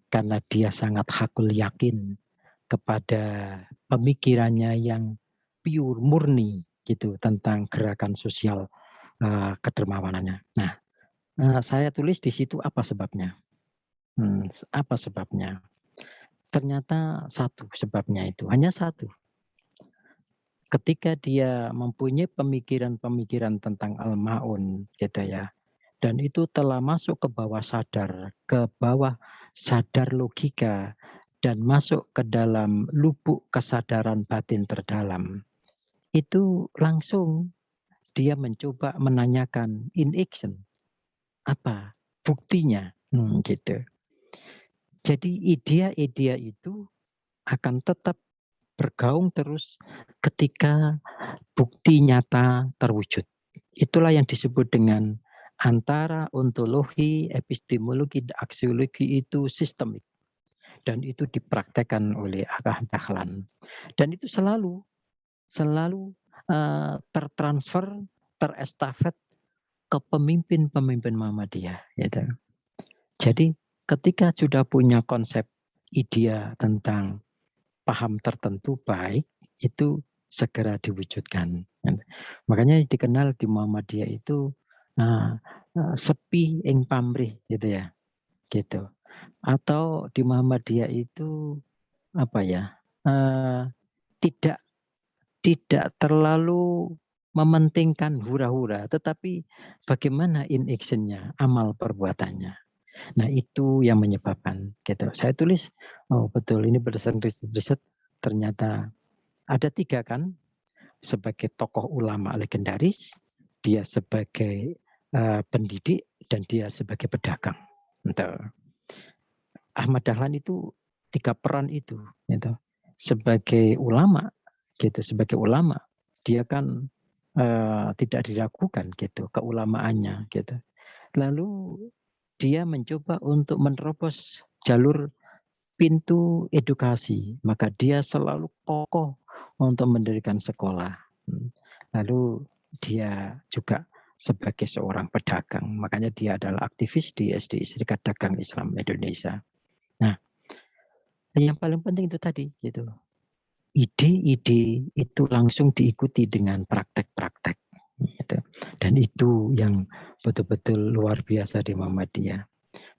karena dia sangat hakul yakin kepada pemikirannya yang pure murni gitu tentang gerakan sosial kedermawanannya. Nah, saya tulis di situ apa sebabnya? Apa sebabnya? Ternyata satu sebabnya itu, hanya satu. ketika dia mempunyai pemikiran-pemikiran tentang al-ma'un gitu ya, dan itu telah masuk ke bawah sadar logika dan masuk ke dalam lubuk kesadaran batin terdalam, itu langsung dia mencoba menanyakan in action, apa buktinya, gitu. Jadi idea-idea itu akan tetap bergaung terus ketika bukti nyata terwujud. Itulah yang disebut dengan antara ontologi, epistemologi, dan aksiologi itu sistemik. Dan itu dipraktekkan oleh Agah Dahlan. Dan itu selalu tertransfer, terestafet ke pemimpin-pemimpin Muhammadiyah. Gitu. Jadi ketika sudah punya konsep idea tentang paham tertentu baik, itu segera diwujudkan. Makanya dikenal di Muhammadiyah itu sepi ing pamrih gitu ya, gitu. Atau di Muhammadiyah itu apa ya, tidak terlalu mementingkan hura-hura, tetapi bagaimana in action-nya, amal perbuatannya. Nah itu yang menyebabkan gitu. Saya tulis, oh betul ini berdasarkan riset ternyata ada 3 kan, sebagai tokoh ulama legendaris, dia sebagai pendidik, dan dia sebagai pedagang. Gitu. Ahmad Dahlan itu 3 peran itu. Gitu. Sebagai ulama, gitu. Sebagai ulama, dia kan tidak diragukan gitu keulamaannya gitu. Lalu dia mencoba untuk menerobos jalur pintu edukasi, maka dia selalu kokoh untuk mendirikan sekolah. Lalu dia juga sebagai seorang pedagang, makanya dia adalah aktivis di SDI Serikat Dagang Islam Indonesia. Nah, yang paling penting itu tadi, gitu. Ide-ide itu langsung diikuti dengan praktek-praktek, gitu. Dan itu yang betul-betul luar biasa di Muhammadiyah.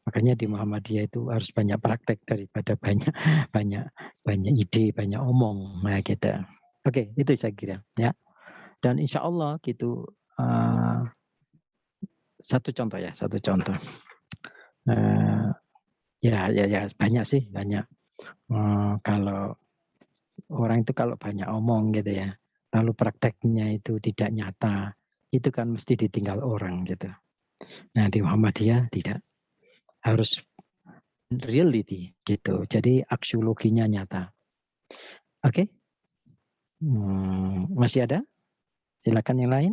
Makanya di Muhammadiyah itu harus banyak praktek daripada banyak ide, banyak omong. Nah, gitu. Oke, itu saya kira ya. Dan insya Allah gitu, satu contoh. Ya banyak sih, banyak. Kalau orang itu kalau banyak omong gitu ya, lalu prakteknya itu tidak nyata, itu kan mesti ditinggal orang gitu. Nah di Muhammadiyah tidak, harus reality gitu. Jadi aksiologinya nyata. Oke, masih ada? Silakan yang lain.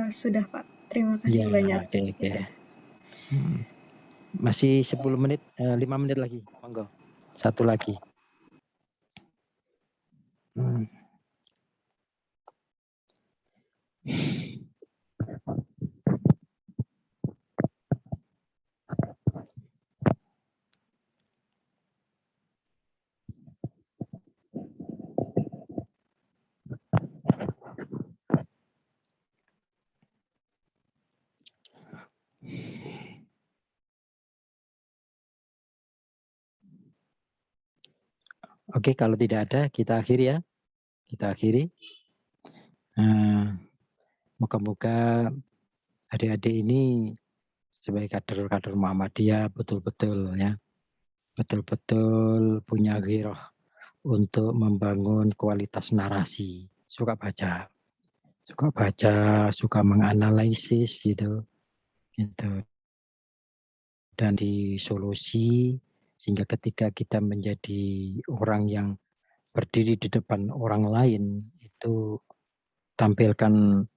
Sudah Pak, terima kasih banyak. Oke. Masih 10 menit, 5 menit lagi, monggo. Satu lagi. Oke, kalau tidak ada, kita akhiri ya. Kita akhiri. Moga-moga adik-adik ini sebagai kader-kader Muhammadiyah betul-betul ya, betul-betul punya ghirah untuk membangun kualitas narasi. Suka baca, suka menganalisis gitu. Dan disolusi sehingga ketika kita menjadi orang yang berdiri di depan orang lain itu tampilkan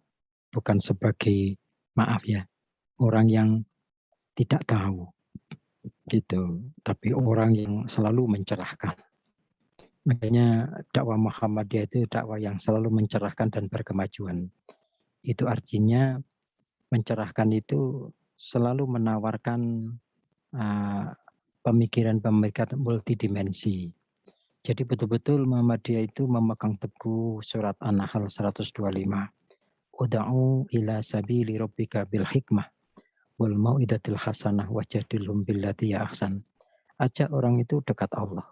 bukan sebagai maaf ya, orang yang tidak tahu gitu, tapi orang yang selalu mencerahkan. Makanya dakwah Muhammadiyah itu dakwah yang selalu mencerahkan dan berkemajuan. Itu artinya mencerahkan itu selalu menawarkan pemikiran-pemikiran multidimensi. Jadi betul-betul Muhammadiyah itu memegang teguh surat An-Nahl 125. Uda'u ila sabili rabbika bil hikmah wal mau'idatil hasanah wajadilhum billati ya ahsan. Ajak orang itu dekat Allah.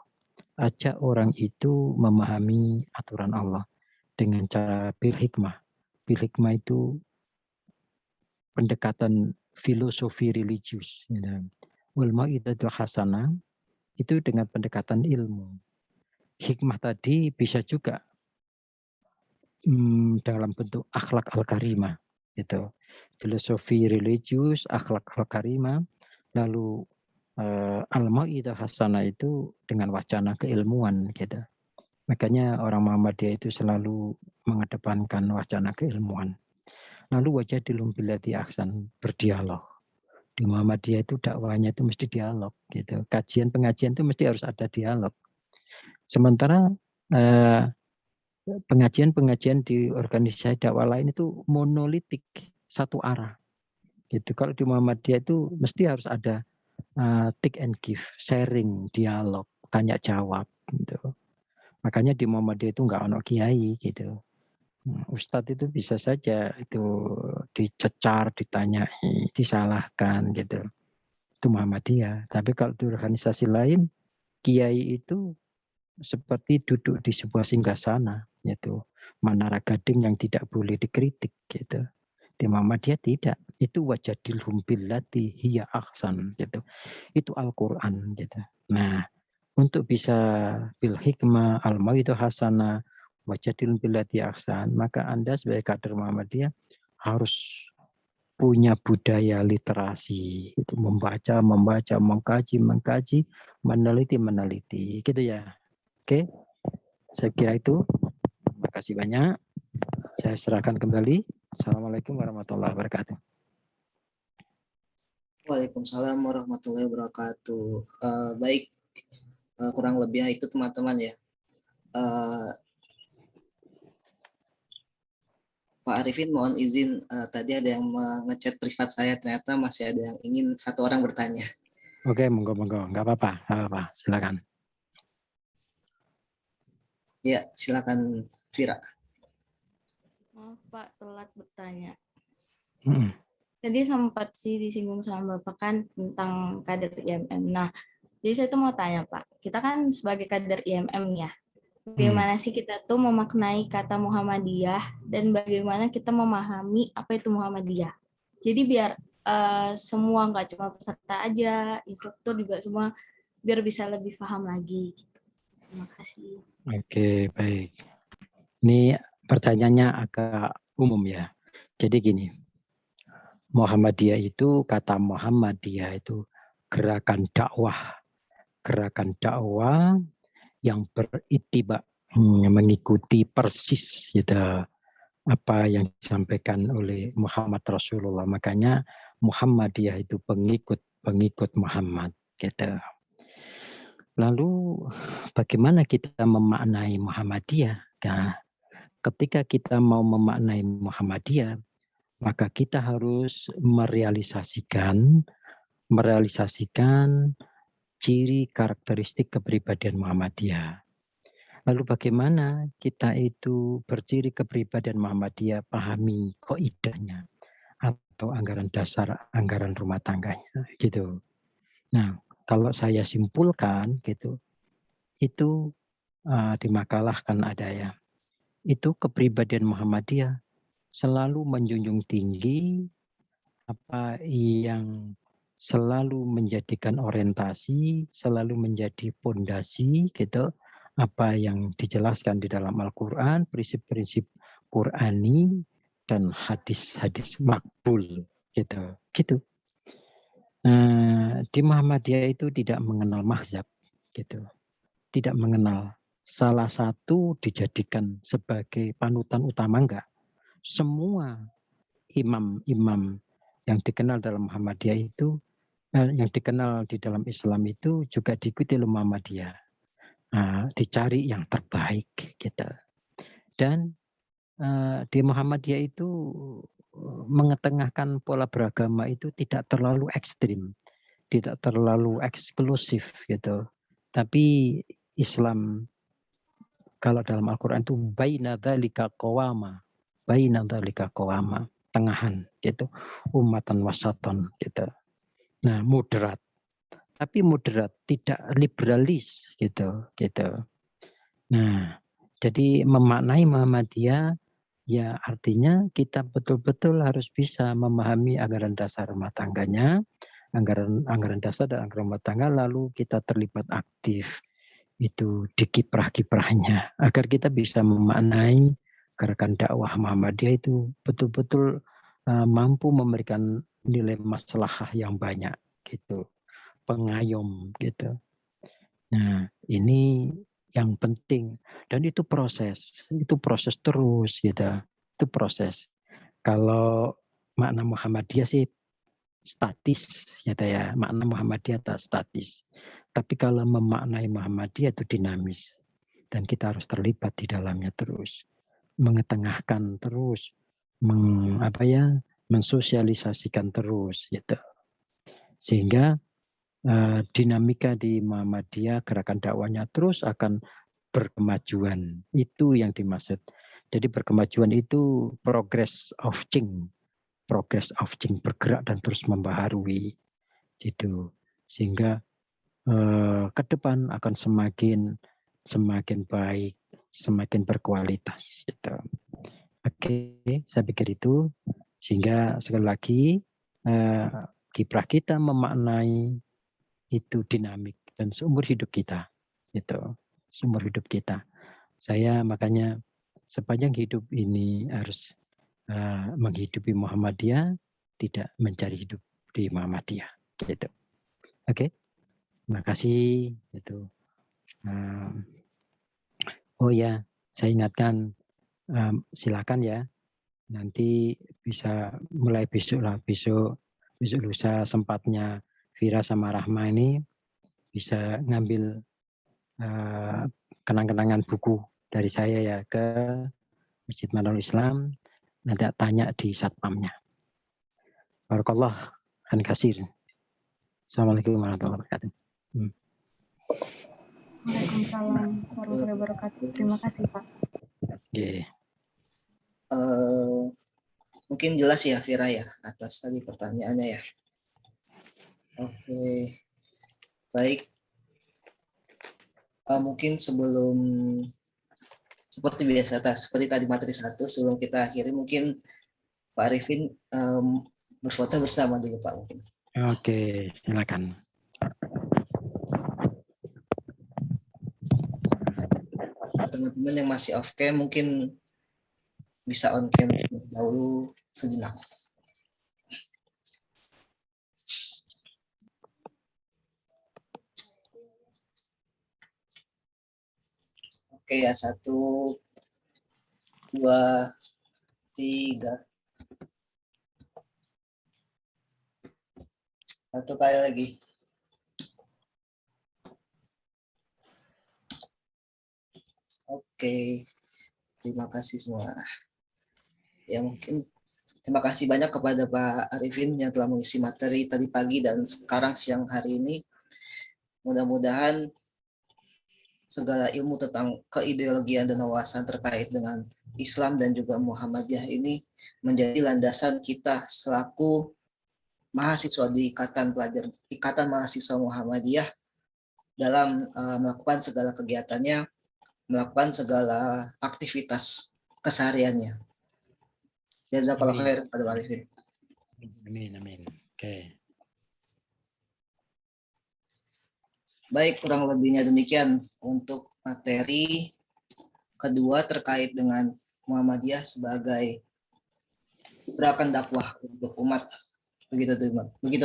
ajak orang itu memahami aturan Allah dengan cara bil hikmah. Bil hikmah itu pendekatan filosofi religius. Wal mau'izatul hasanah itu dengan pendekatan ilmu. Hikmah tadi bisa juga dalam bentuk akhlak al-karimah. Gitu. Filosofi religius, akhlak al-karimah, lalu al-mau'izatul hasanah itu dengan wacana keilmuan. Gitu. Makanya orang Muhammadiyah itu selalu mengedepankan wacana keilmuan. Lalu wajadilhum billati ahsan, berdialog. Di Muhammadiyah itu dakwahnya itu mesti dialog gitu. Kajian pengajian itu mesti harus ada dialog. Sementara pengajian di organisasi dakwah lain itu monolitik, satu arah. Gitu. Kalau di Muhammadiyah itu mesti harus ada take and give, sharing, dialog, tanya jawab gitu. Makanya di Muhammadiyah itu enggak ono kiai gitu. Ustadz itu bisa saja itu dicecar, ditanyai, disalahkan gitu. Itu Muhammadiyah. Tapi kalau di organisasi lain, kiai itu seperti duduk di sebuah singgasana, yaitu menara gading yang tidak boleh dikritik gitu. Di Muhammadiyah tidak. Itu wajadilhum billati hiya ahsan gitu. Itu Al-Qur'an gitu. Nah, untuk bisa bil hikmah al-mau'izatul hasanah wajadilhum billati ahsan, maka Anda sebagai kader Muhammadiyah harus punya budaya literasi, itu membaca, mengkaji, meneliti, gitu ya. Oke, saya kira itu. Terima kasih banyak. Saya serahkan kembali. Assalamualaikum warahmatullahi wabarakatuh. Waalaikumsalam warahmatullahi wabarakatuh. Baik, kurang lebih itu teman-teman ya. Pak Arifin, mohon izin, tadi ada yang mengechat privat saya, ternyata masih ada yang ingin satu orang bertanya. Oke, monggo, nggak apa-apa, silakan. Ya, silakan Vira. Maaf Pak, telat bertanya. Hmm. Tadi sempat sih disinggung sama Bapak kan tentang kader IMM. Nah, jadi saya tuh mau tanya Pak, kita kan sebagai kader IMM ya, bagaimana sih kita tuh memaknai kata Muhammadiyah dan bagaimana kita memahami apa itu Muhammadiyah. Jadi biar semua, nggak cuma peserta aja, instruktur juga semua, biar bisa lebih paham lagi. Terima kasih. Oke, baik. Ini pertanyaannya agak umum ya. Jadi gini, Muhammadiyah itu, kata Muhammadiyah itu gerakan dakwah yang berittiba, mengikuti persis gitu apa yang disampaikan oleh Muhammad Rasulullah. Makanya Muhammadiyah itu pengikut Muhammad gitu. Lalu bagaimana kita memaknai Muhammadiyah? Nah, ketika kita mau memaknai Muhammadiyah, maka kita harus merealisasikan ciri karakteristik kepribadian Muhammadiyah. Lalu bagaimana kita itu berciri kepribadian Muhammadiyah, pahami kaidahnya atau anggaran dasar, anggaran rumah tangganya gitu. Nah, kalau saya simpulkan gitu, itu di makalah kan ada ya. Itu kepribadian Muhammadiyah selalu menjunjung tinggi apa yang selalu menjadikan orientasi, selalu menjadi pondasi gitu, apa yang dijelaskan di dalam Al-Qur'an, prinsip-prinsip Qur'ani dan hadis-hadis makbul gitu. Gitu. Di Muhammadiyah itu tidak mengenal mazhab gitu. Tidak mengenal salah satu dijadikan sebagai panutan utama, enggak. Semua imam-imam yang dikenal dalam Muhammadiyah itu, yang dikenal di dalam Islam itu juga diikuti oleh Muhammadiyah. Dicari yang terbaik gitu. Dan di Muhammadiyah itu mengetengahkan pola beragama itu tidak terlalu ekstrim, tidak terlalu eksklusif gitu. Tapi Islam kalau dalam Al-Quran itu baina dzalika qawama, tengahan gitu, ummatan wasaton gitu. Nah, moderat. tapi moderat, tidak liberalis gitu. Nah, jadi memaknai Muhammadiyah ya artinya kita betul-betul harus bisa memahami anggaran dasar rumah tangganya, anggaran dasar dan anggaran rumah tangga, lalu kita terlibat aktif itu di kiprah-kiprahnya agar kita bisa memaknai gerakan dakwah Muhammadiyah itu betul-betul mampu memberikan nilai maslahah yang banyak gitu, pengayom gitu. Nah, ini yang penting dan itu proses terus gitu. Itu proses. Kalau makna Muhammadiyah sih statis gitu ya, makna Muhammadiyah tak statis. Tapi kalau memaknai Muhammadiyah itu dinamis dan kita harus terlibat di dalamnya terus, mengetengahkan terus, mensosialisasikan terus gitu. Sehingga dinamika di Muhammadiyah gerakan dakwahnya terus akan berkemajuan. Itu yang dimaksud. Jadi berkemajuan itu progress of change, bergerak dan terus membaharui gitu. Sehingga ke depan akan semakin baik, semakin berkualitas gitu. Oke, saya pikir itu. Sehingga sekali lagi kiprah kita memaknai itu dinamik dan seumur hidup kita gitu, seumur hidup kita. Saya makanya sepanjang hidup ini harus menghidupi Muhammadiyah, tidak mencari hidup di Muhammadiyah gitu. Oke, terima kasih itu. Oh ya, saya ingatkan silakan ya, nanti bisa mulai besok lusa sempatnya Vira sama Rahma ini bisa ngambil kenang-kenangan buku dari saya ya ke Masjid Manarul Islam, nanti tanya di satpamnya. Barakallah khan kasir. Assalamualaikum warahmatullahi wabarakatuh. Waalaikumsalam warahmatullahi wabarakatuh. Terima kasih Pak. Okay. Mungkin jelas ya Vira ya atas tadi pertanyaannya ya. Oke. Baik. Mungkin sebelum seperti biasa seperti tadi materi 1 sebelum kita akhiri mungkin Pak Arifin berfoto bersama dulu Pak mungkin. Oke, silakan. Teman-teman yang masih off cam mungkin bisa on cam dahulu sejenak. Oke ya, 1, 2, 3. 1 kali lagi. Oke, terima kasih semua. Ya mungkin terima kasih banyak kepada Pak Arifin yang telah mengisi materi tadi pagi dan sekarang siang hari ini. Mudah-mudahan segala ilmu tentang keideologian dan wawasan terkait dengan Islam dan juga Muhammadiyah ini menjadi landasan kita selaku mahasiswa di Ikatan Mahasiswa Muhammadiyah dalam melakukan segala kegiatannya, melakukan segala aktivitas kesehariannya. Jazakallah khair pada Pak Arifin. Amin. Oke. Baik, kurang lebihnya demikian untuk materi kedua terkait dengan Muhammadiyah sebagai gerakan dakwah untuk umat. Begitu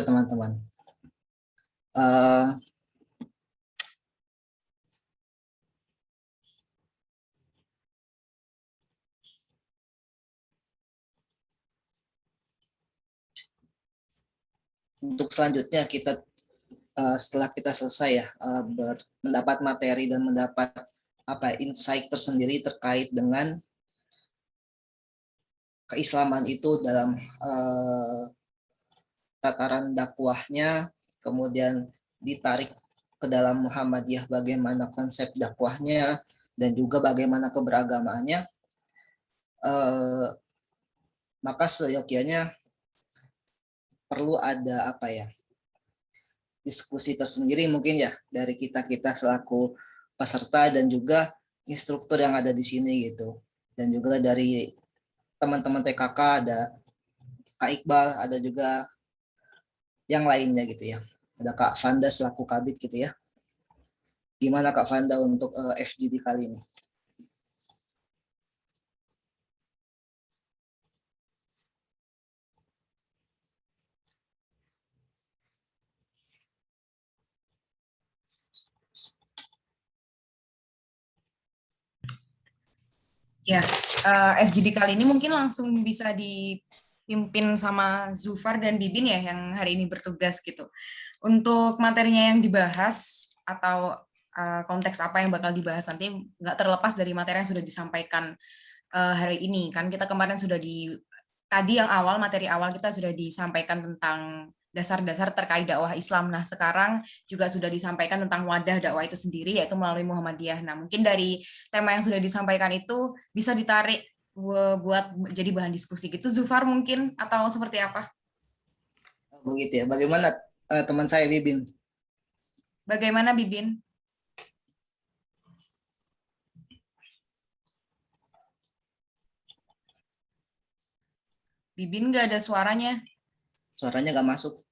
teman-teman. Untuk selanjutnya kita setelah kita selesai ya mendapat materi dan mendapat insight tersendiri terkait dengan keislaman itu dalam tataran dakwahnya, kemudian ditarik ke dalam Muhammadiyah bagaimana konsep dakwahnya dan juga bagaimana keberagamaannya, maka seyogyanya perlu ada diskusi tersendiri mungkin ya dari kita selaku peserta dan juga instruktur yang ada di sini gitu. Dan juga dari teman-teman TKK ada Kak Iqbal, ada juga yang lainnya gitu ya. Ada Kak Fanda selaku Kabid gitu ya. Gimana Kak Fanda untuk FGD kali ini? Ya, FGD kali ini mungkin langsung bisa dipimpin sama Zufar dan Bibin ya yang hari ini bertugas gitu. Untuk materinya yang dibahas atau konteks apa yang bakal dibahas nanti nggak terlepas dari materi yang sudah disampaikan hari ini. Kan kita kemarin sudah tadi yang awal, materi awal kita sudah disampaikan tentang dasar-dasar terkait dakwah Islam. Nah, sekarang juga sudah disampaikan tentang wadah dakwah itu sendiri, yaitu melalui Muhammadiyah. Nah, mungkin dari tema yang sudah disampaikan itu bisa ditarik buat jadi bahan diskusi gitu. Zufar mungkin, atau seperti apa? Begitu ya. Bagaimana teman saya Bibin? Bagaimana Bibin? Bibin nggak ada suaranya. Suaranya nggak masuk.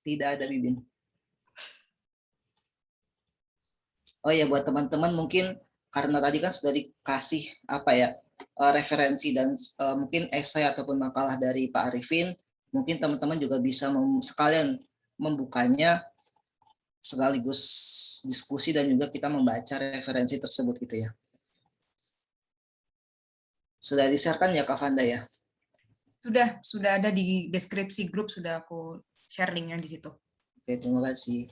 Tidak ada Bibin. Oh ya, buat teman-teman mungkin karena tadi kan sudah dikasih apa ya referensi dan mungkin esai ataupun makalah dari Pak Arifin, mungkin teman-teman juga bisa sekalian membukanya sekaligus diskusi dan juga kita membaca referensi tersebut gitu ya. Sudah di-share-kan ya Kak Fanda ya? Sudah ada di deskripsi grup, sudah aku share linknya di situ. Oke, terima kasih.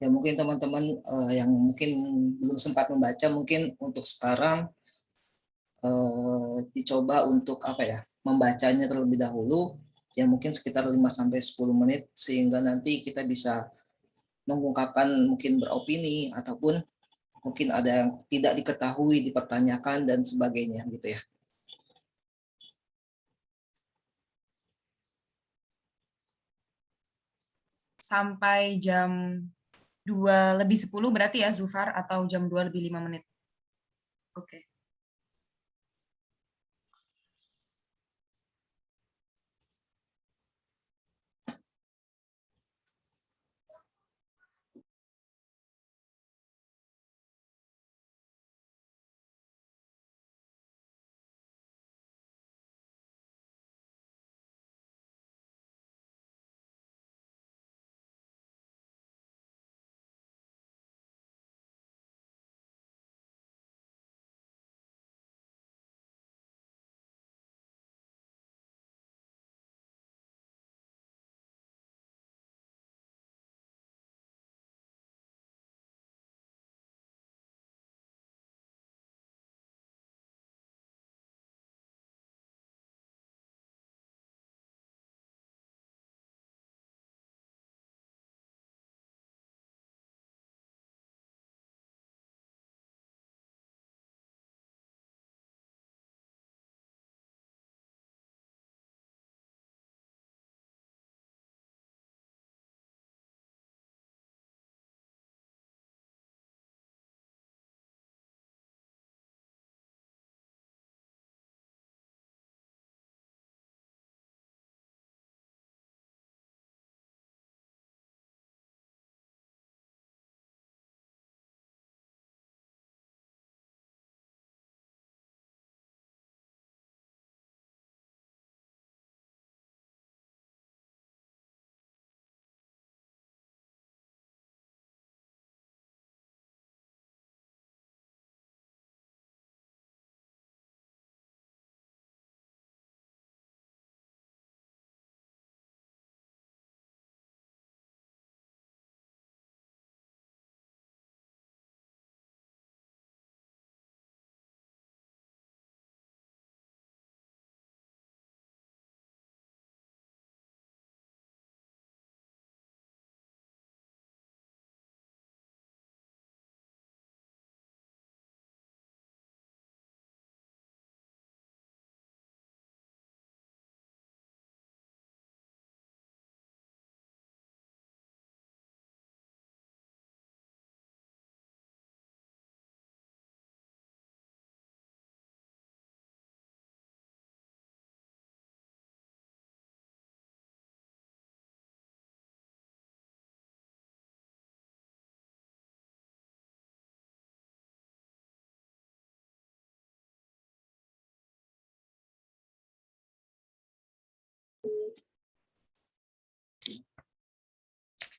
Ya mungkin teman-teman yang mungkin belum sempat membaca, mungkin untuk sekarang dicoba untuk apa ya, membacanya terlebih dahulu, ya mungkin sekitar 5-10 menit, sehingga nanti kita bisa mengungkapkan mungkin beropini, ataupun mungkin ada yang tidak diketahui, dipertanyakan, dan sebagainya gitu ya. Sampai jam 2:10 berarti ya Zufar, atau jam 2:05. Oke.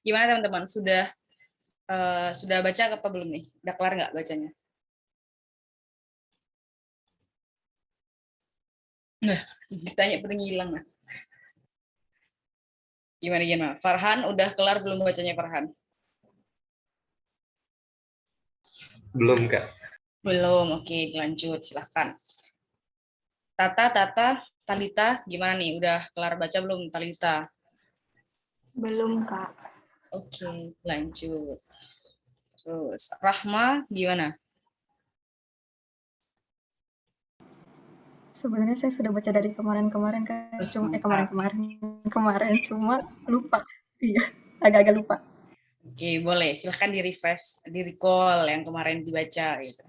Gimana teman-teman? Sudah baca apa belum nih? Udah kelar nggak bacanya? Nah, ditanya pada ngilang. Nah. Gimana? Farhan, udah kelar belum bacanya Farhan? Belum, Kak. Belum, oke, lanjut, silahkan. Tata, Talita, gimana nih? Udah kelar baca belum Talita? Belum, Kak. Oke, lanjut. Terus, Rahma, gimana? Sebenarnya saya sudah baca dari kemarin-kemarin kan, kemarin cuma lupa. Iya, agak-agak lupa. Oke, boleh. Silahkan di-refresh, di-recall yang kemarin dibaca. Gitu.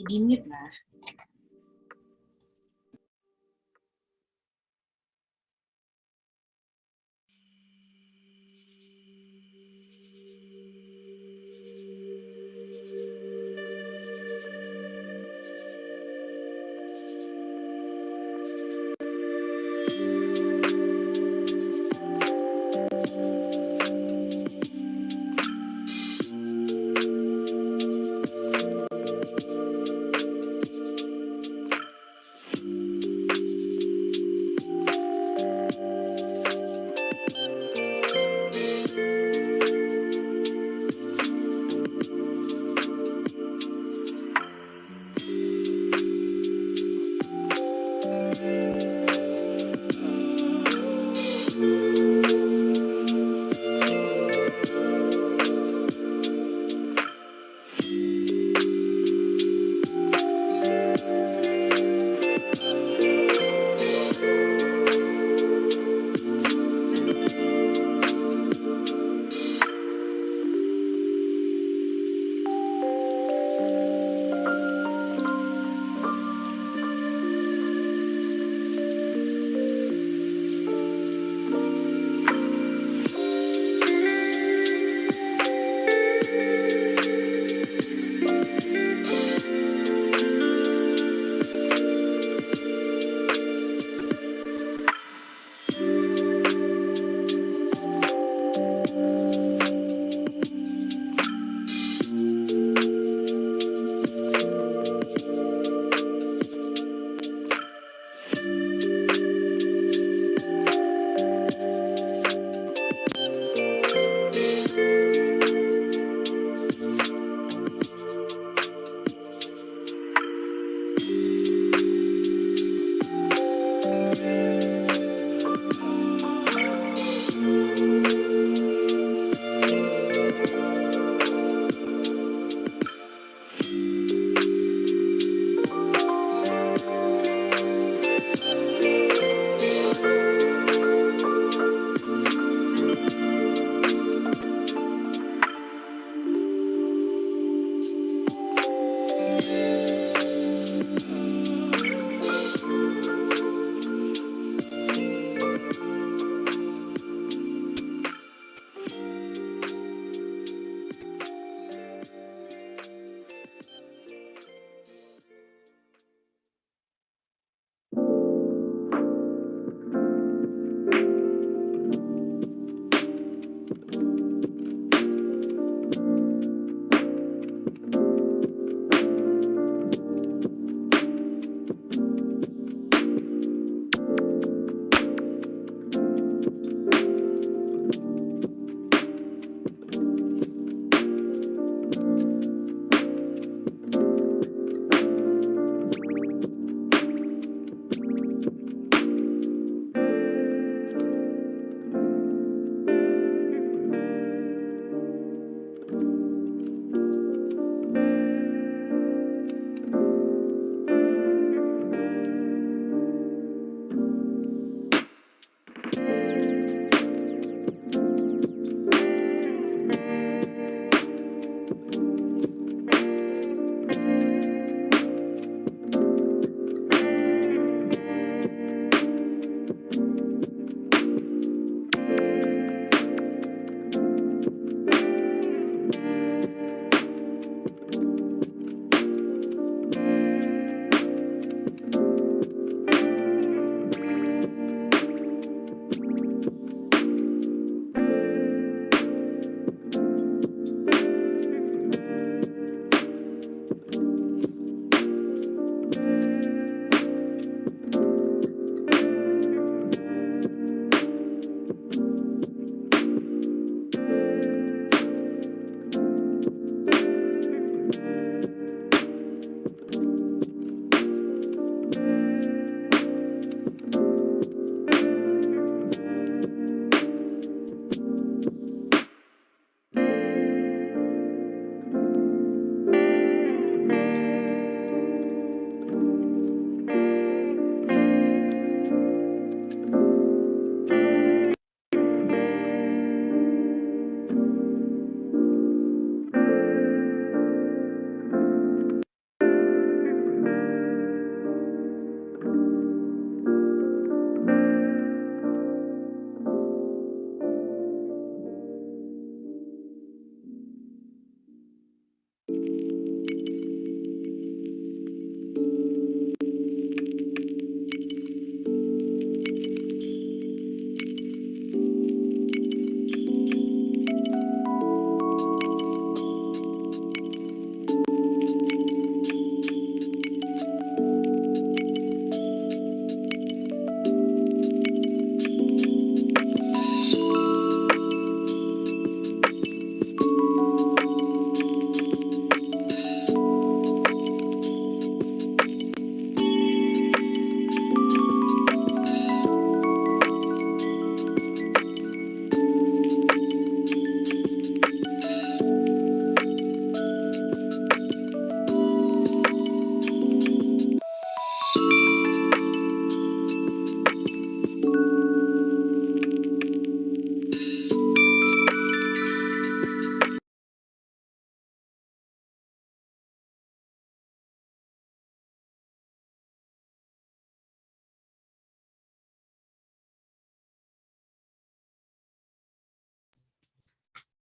Di mute lah.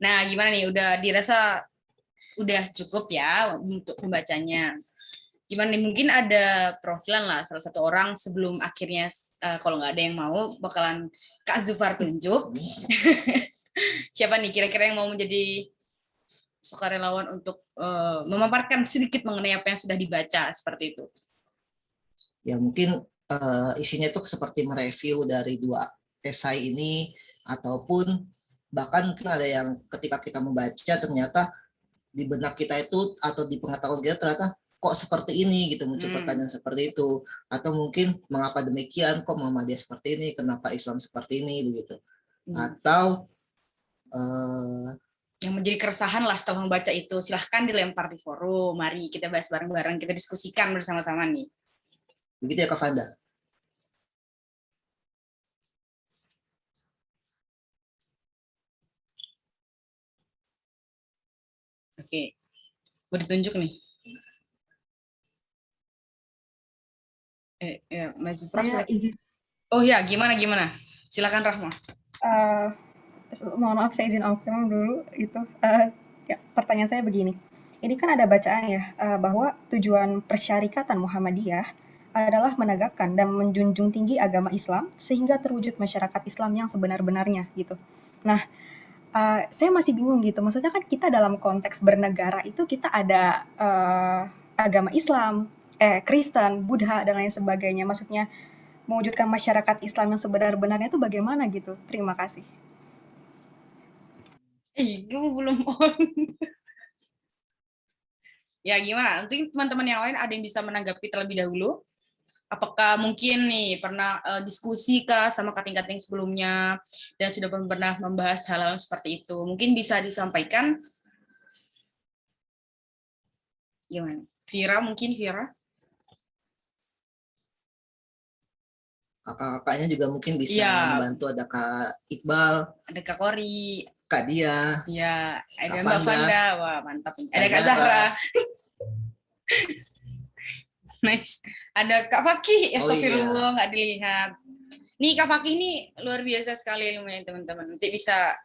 Nah, gimana nih? Udah dirasa udah cukup ya untuk pembacanya. Gimana nih? Mungkin ada perwakilan lah salah satu orang sebelum akhirnya kalau nggak ada yang mau bakalan Kak Zufar tunjuk. Siapa nih kira-kira yang mau menjadi sukarelawan untuk memaparkan sedikit mengenai apa yang sudah dibaca seperti itu? Ya mungkin isinya itu seperti mereview dari 2 esai ini, ataupun bahkan mungkin ada yang ketika kita membaca ternyata di benak kita itu atau di pengetahuan kita ternyata kok seperti ini gitu, muncul pertanyaan seperti itu, atau mungkin mengapa demikian, kok Muhammadiyah seperti ini, kenapa Islam seperti ini begitu, atau yang menjadi keresahan lah setelah membaca itu, silahkan dilempar di forum. Mari kita bahas bareng-bareng, kita diskusikan bersama-sama nih. begitu ya Kak Fanda. Oke, mau ditunjuk nih. Mas Zufar, Saya izin. Oh ya, gimana? Silakan Rahma. Mohon maaf, saya izin off memang dulu itu. Ya, pertanyaan saya begini. Ini kan ada bacaan ya bahwa tujuan persyarikatan Muhammadiyah adalah menegakkan dan menjunjung tinggi agama Islam sehingga terwujud masyarakat Islam yang sebenar-benarnya gitu. Nah, saya masih bingung gitu. Maksudnya kan kita dalam konteks bernegara itu kita ada agama Islam, Kristen, Buddha dan lain sebagainya. Maksudnya mewujudkan masyarakat Islam yang sebenar-benarnya itu bagaimana gitu. Terima kasih. Kamu belum on. Ya gimana? Nanti teman-teman yang lain ada yang bisa menanggapi terlebih dahulu. Apakah mungkin nih pernah diskusi kah sama kating-kating sebelumnya dan sudah pernah membahas hal-hal seperti itu? Mungkin bisa disampaikan. Gimana? Vira mungkin Vira? Kakak-kakaknya juga mungkin bisa membantu, ada Kak Iqbal, ada Kak Kori, Kak Dia, ya, ada Kak Mbak Fanda, wah mantap nih. Ada Kak Zahra. Nice. Ada Kak Fakih, astagfirullah nggak dilihat. Nih Kak Fakih ini luar biasa sekali ilmunya teman-teman. Nanti bisa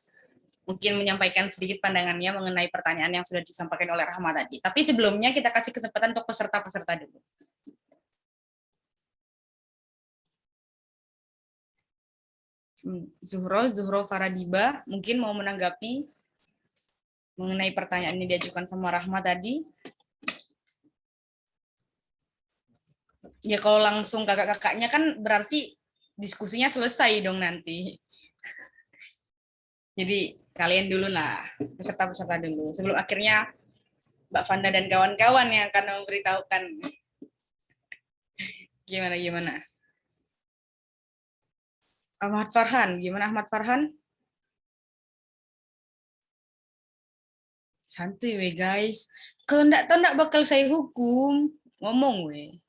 mungkin menyampaikan sedikit pandangannya mengenai pertanyaan yang sudah disampaikan oleh Rahma tadi. Tapi sebelumnya kita kasih kesempatan untuk peserta-peserta dulu. Zuhro Faradiba mungkin mau menanggapi mengenai pertanyaan ini diajukan sama Rahma tadi. Ya kalau langsung kakak-kakaknya kan berarti diskusinya selesai dong nanti. Jadi kalian dulu lah, peserta-peserta dulu. Sebelum akhirnya Mbak Fanda dan kawan-kawan yang akan memberitahukan. Gimana? Ahmad Farhan, gimana Ahmad Farhan? Santai we guys. Kalau enggak tahu enggak bakal saya hukum. Ngomong we.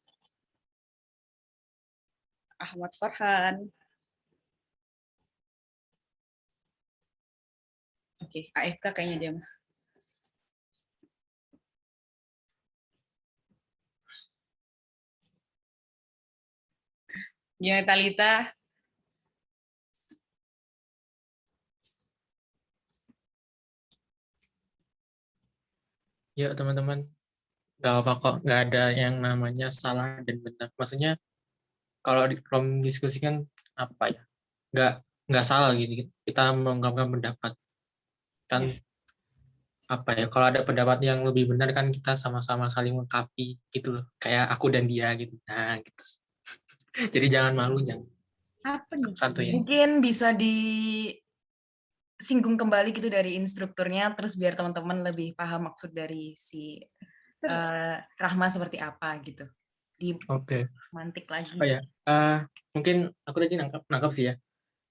Ahmad Farhan. Oke, AFK kayaknya dia mah. Gimana Talita? Ya teman-teman, nggak apa kok, nggak ada yang namanya salah dan benar. Maksudnya kalau diskusikan apa ya, nggak salah gitu. Kita mengungkapkan pendapat kan, apa ya? Kalau ada pendapat yang lebih benar kan kita sama-sama saling melengkapi gitu loh. Kayak aku dan dia gitu. Nah gitu. Jadi jangan malu, jangan. Apa nih? Santuy. Mungkin bisa disinggung kembali gitu dari instrukturnya, terus biar teman-teman lebih paham maksud dari si Rahma seperti apa gitu. Oke. Mantik lagi. Oh ya, mungkin aku tadi nangkap sih ya.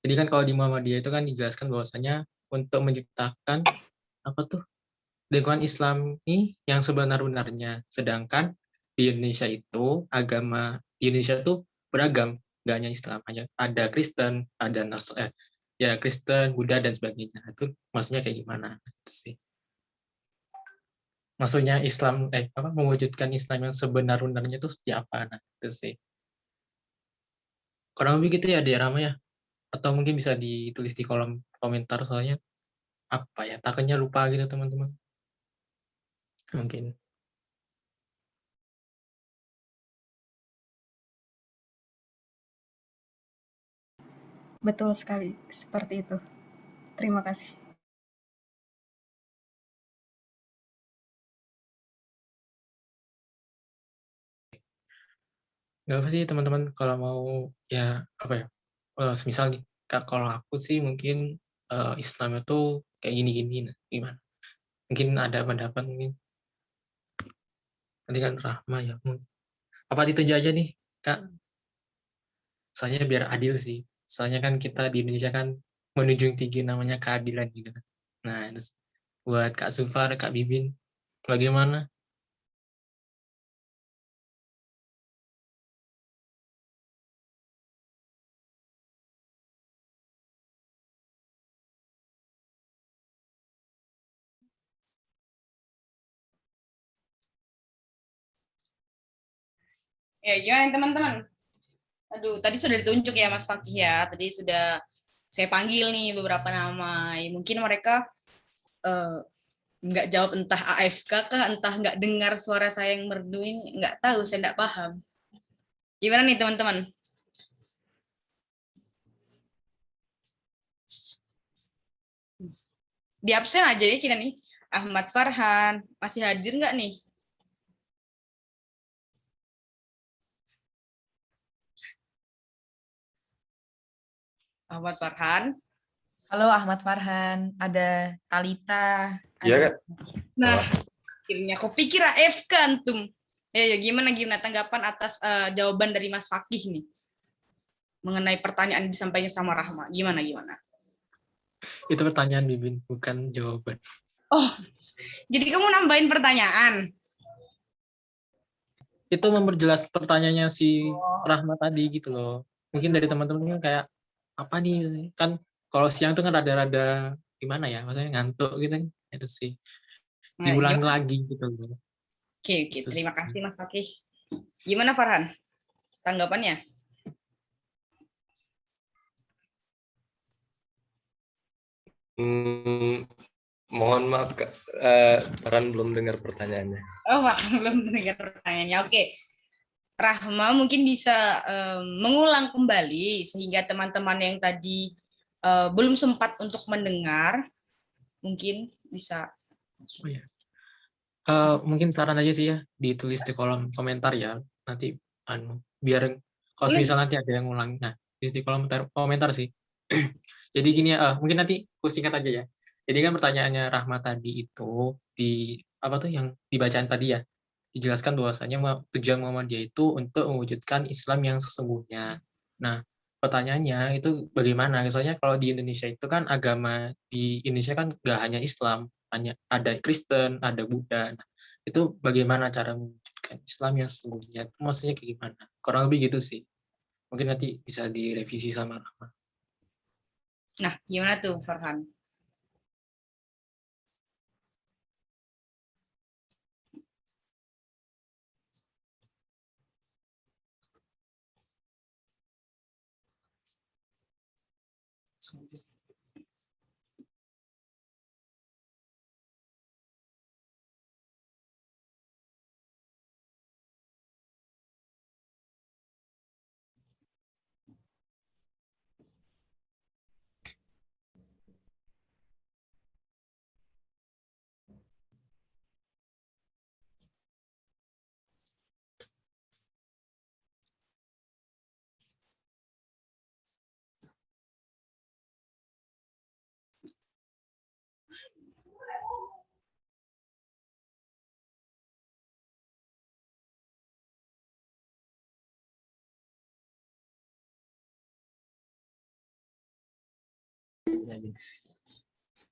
Jadi kan kalau di Muhammadiyah itu kan dijelaskan bahwasanya untuk menciptakan apa tuh lingkungan Islami yang sebenar-benarnya. Sedangkan di Indonesia itu agama di Indonesia itu beragam, nggak hanya Islam, hanya ada Kristen, ada ya Kristen, Buddha dan sebagainya. Itu maksudnya kayak gimana? Itu sih. Maksudnya Islam mewujudkan Islam yang sebenar-benarnya itu seperti apa? Nah, itu sih. Kurang lebih gitu ya di Rama ya. Atau mungkin bisa ditulis di kolom komentar soalnya apa ya, takutnya lupa gitu teman-teman. Mungkin. Betul sekali, seperti itu. Terima kasih. Nggak apa sih teman-teman, kalau mau ya apa ya, semisal nih, kalau aku sih mungkin Islam itu kayak gini-gini, nah, gimana? Mungkin ada pendapat mungkin. Nanti kan Rahma ya. Apa itu aja nih, Kak? Soalnya biar adil sih. Soalnya kan kita di Indonesia kan menunjung tinggi namanya keadilan gitu kan. Nah, terus buat Kak Sufar, Kak Bibin, bagaimana? Ya, gimana teman-teman? Aduh, tadi sudah ditunjuk ya Mas Fakih ya. Tadi sudah saya panggil nih beberapa nama. Ya, mungkin mereka nggak jawab, entah AFK kah, entah nggak dengar suara saya yang merdu ini, nggak tahu, saya nggak paham. Gimana nih teman-teman? Di absen aja ya kita nih. Ahmad Farhan, masih hadir nggak nih? Ahmad Farhan. Halo Ahmad Farhan, ada Talita. Iya, ada... Kak. Nah, akhirnya aku pikir AFK antum. Ya, gimana tanggapan atas jawaban dari Mas Fakih nih mengenai pertanyaan yang disampaikan sama Rahma? Gimana? Itu pertanyaan Bibin, bukan jawaban. Oh, jadi kamu nambahin pertanyaan? Itu memperjelas pertanyaannya si Rahma tadi gitu loh. Mungkin dari teman-teman kayak apa nih, kan kalau siang tuh kan rada-rada gimana ya, maksudnya ngantuk gitu kan, itu sih diulang lagi gitu loh. Oke, terima kasih Mas Fakih. Gimana Farhan, tanggapannya? Mohon maaf, Kak. Farhan belum dengar pertanyaannya. Oh, belum dengar pertanyaannya. Oke. Rahma mungkin bisa mengulang kembali sehingga teman-teman yang tadi belum sempat untuk mendengar mungkin bisa. Oh, ya. Mungkin saran aja sih ya, ditulis di kolom komentar ya, nanti biar kalau misalnya nanti ada yang ulang, nah tulis di kolom komentar sih. Jadi gini ya, mungkin nanti aku singkat aja ya. Jadi kan pertanyaannya Rahma tadi itu di apa tuh yang dibacaan tadi ya, dijelaskan bahwasanya tujuan Muhammadiyah itu untuk mewujudkan Islam yang sesungguhnya. Nah, pertanyaannya itu bagaimana? Soalnya kalau di Indonesia itu kan agama di Indonesia kan nggak hanya Islam, hanya ada Kristen, ada Buddha. Nah, itu bagaimana cara mewujudkan Islam yang sesungguhnya? Maksudnya kayak gimana? Kurang lebih gitu sih. Mungkin nanti bisa direvisi sama Rahma. Nah, gimana tuh Farhan?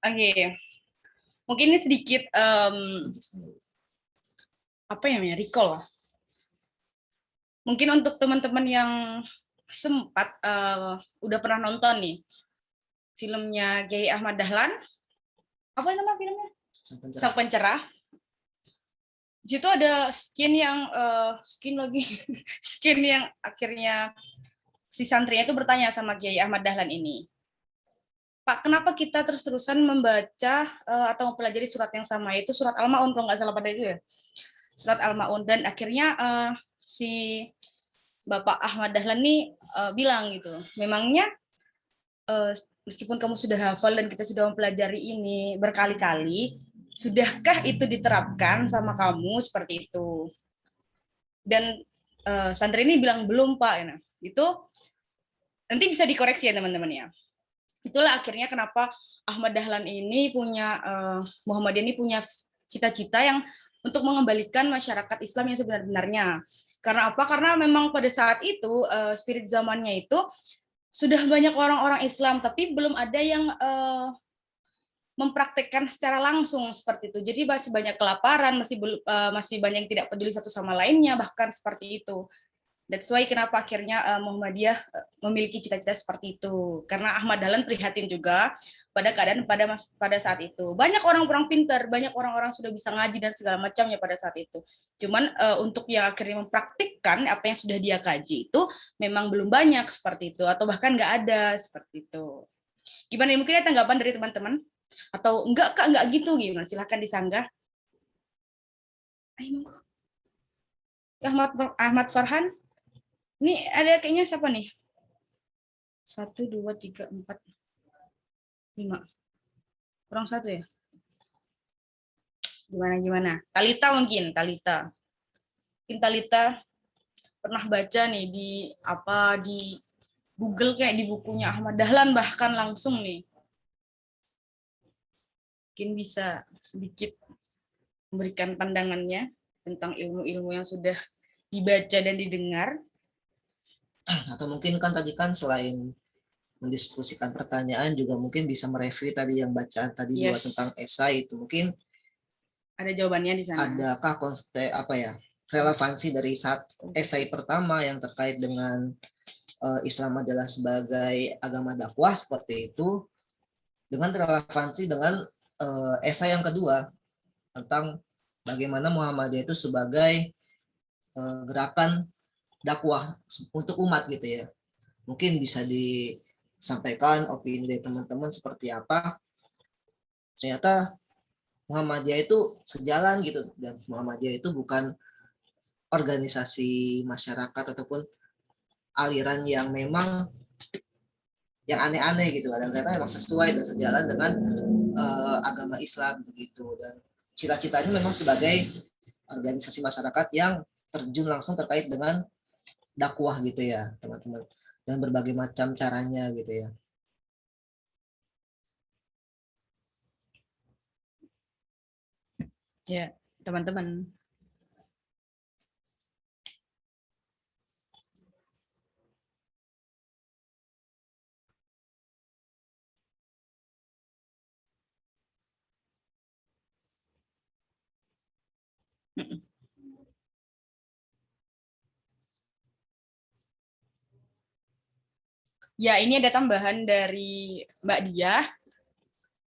Oke. Mungkin ini sedikit apa namanya, recall lah. Mungkin untuk teman-teman yang sempat udah pernah nonton nih filmnya Kiai Ahmad Dahlan, apa nama filmnya? Sang Pencerah. Di situ ada skin yang akhirnya si santrinya itu bertanya sama Kiai Ahmad Dahlan ini, Pak, kenapa kita terus-terusan membaca atau mempelajari surat yang sama, yaitu surat Al-Ma'un kalau nggak salah pada itu ya, surat Al-Ma'un. Dan akhirnya si Bapak Ahmad Dahlan nih bilang gitu, memangnya meskipun kamu sudah hafal dan kita sudah mempelajari ini berkali-kali, sudahkah itu diterapkan sama kamu seperti itu? Dan santri ini bilang belum Pak, nah, itu nanti bisa dikoreksi ya teman-teman ya. Itulah akhirnya kenapa Ahmad Dahlan ini punya Muhammadiyah ini punya cita-cita yang untuk mengembalikan masyarakat Islam yang sebenar-benarnya. Karena apa? Karena memang pada saat itu spirit zamannya itu sudah banyak orang-orang Islam, tapi belum ada yang mempraktekkan secara langsung seperti itu. Jadi masih banyak kelaparan, masih banyak yang tidak peduli satu sama lainnya, bahkan seperti itu. That's why kenapa akhirnya Muhammadiyah memiliki cita-cita seperti itu. Karena Ahmad Dahlan prihatin juga pada keadaan pada saat itu. Banyak orang-orang pintar, banyak orang-orang sudah bisa ngaji dan segala macamnya pada saat itu. Cuman untuk yang akhirnya mempraktikkan apa yang sudah dia kaji itu memang belum banyak seperti itu, atau bahkan nggak ada seperti itu. Gimana? Mungkin ada tanggapan dari teman-teman? Atau enggak Kak, enggak gitu, gimana? Silahkan disanggah. Ayo, Ahmad Farhan. Ini ada kayaknya siapa nih? 1, 2, 3, 4, 5. Kurang 1 ya? Gimana? Talita mungkin, Talita. Mungkin Talita pernah baca nih di Google kayak di bukunya Ahmad Dahlan bahkan langsung nih. Mungkin bisa sedikit memberikan pandangannya tentang ilmu-ilmu yang sudah dibaca dan didengar. Atau mungkin kan tadi kan selain mendiskusikan pertanyaan juga mungkin bisa mereview tadi yang bacaan tadi juga tentang esai itu, mungkin ada jawabannya di sana. Adakah relevansi dari esai pertama yang terkait dengan Islam adalah sebagai agama dakwah seperti itu dengan relevansi dengan esai yang kedua tentang bagaimana Muhammadiyah itu sebagai gerakan dakwah untuk umat gitu ya. Mungkin bisa disampaikan opini dari teman-teman seperti apa. Ternyata Muhammadiyah itu sejalan gitu, dan Muhammadiyah itu bukan organisasi masyarakat ataupun aliran yang memang yang aneh-aneh gitu, dan ternyata memang sesuai dan sejalan dengan agama Islam begitu, dan cita-citanya memang sebagai organisasi masyarakat yang terjun langsung terkait dengan dakwah gitu ya teman-teman, dan berbagai macam caranya gitu ya. Ya, teman-teman. Ya, ini ada tambahan dari Mbak Diah.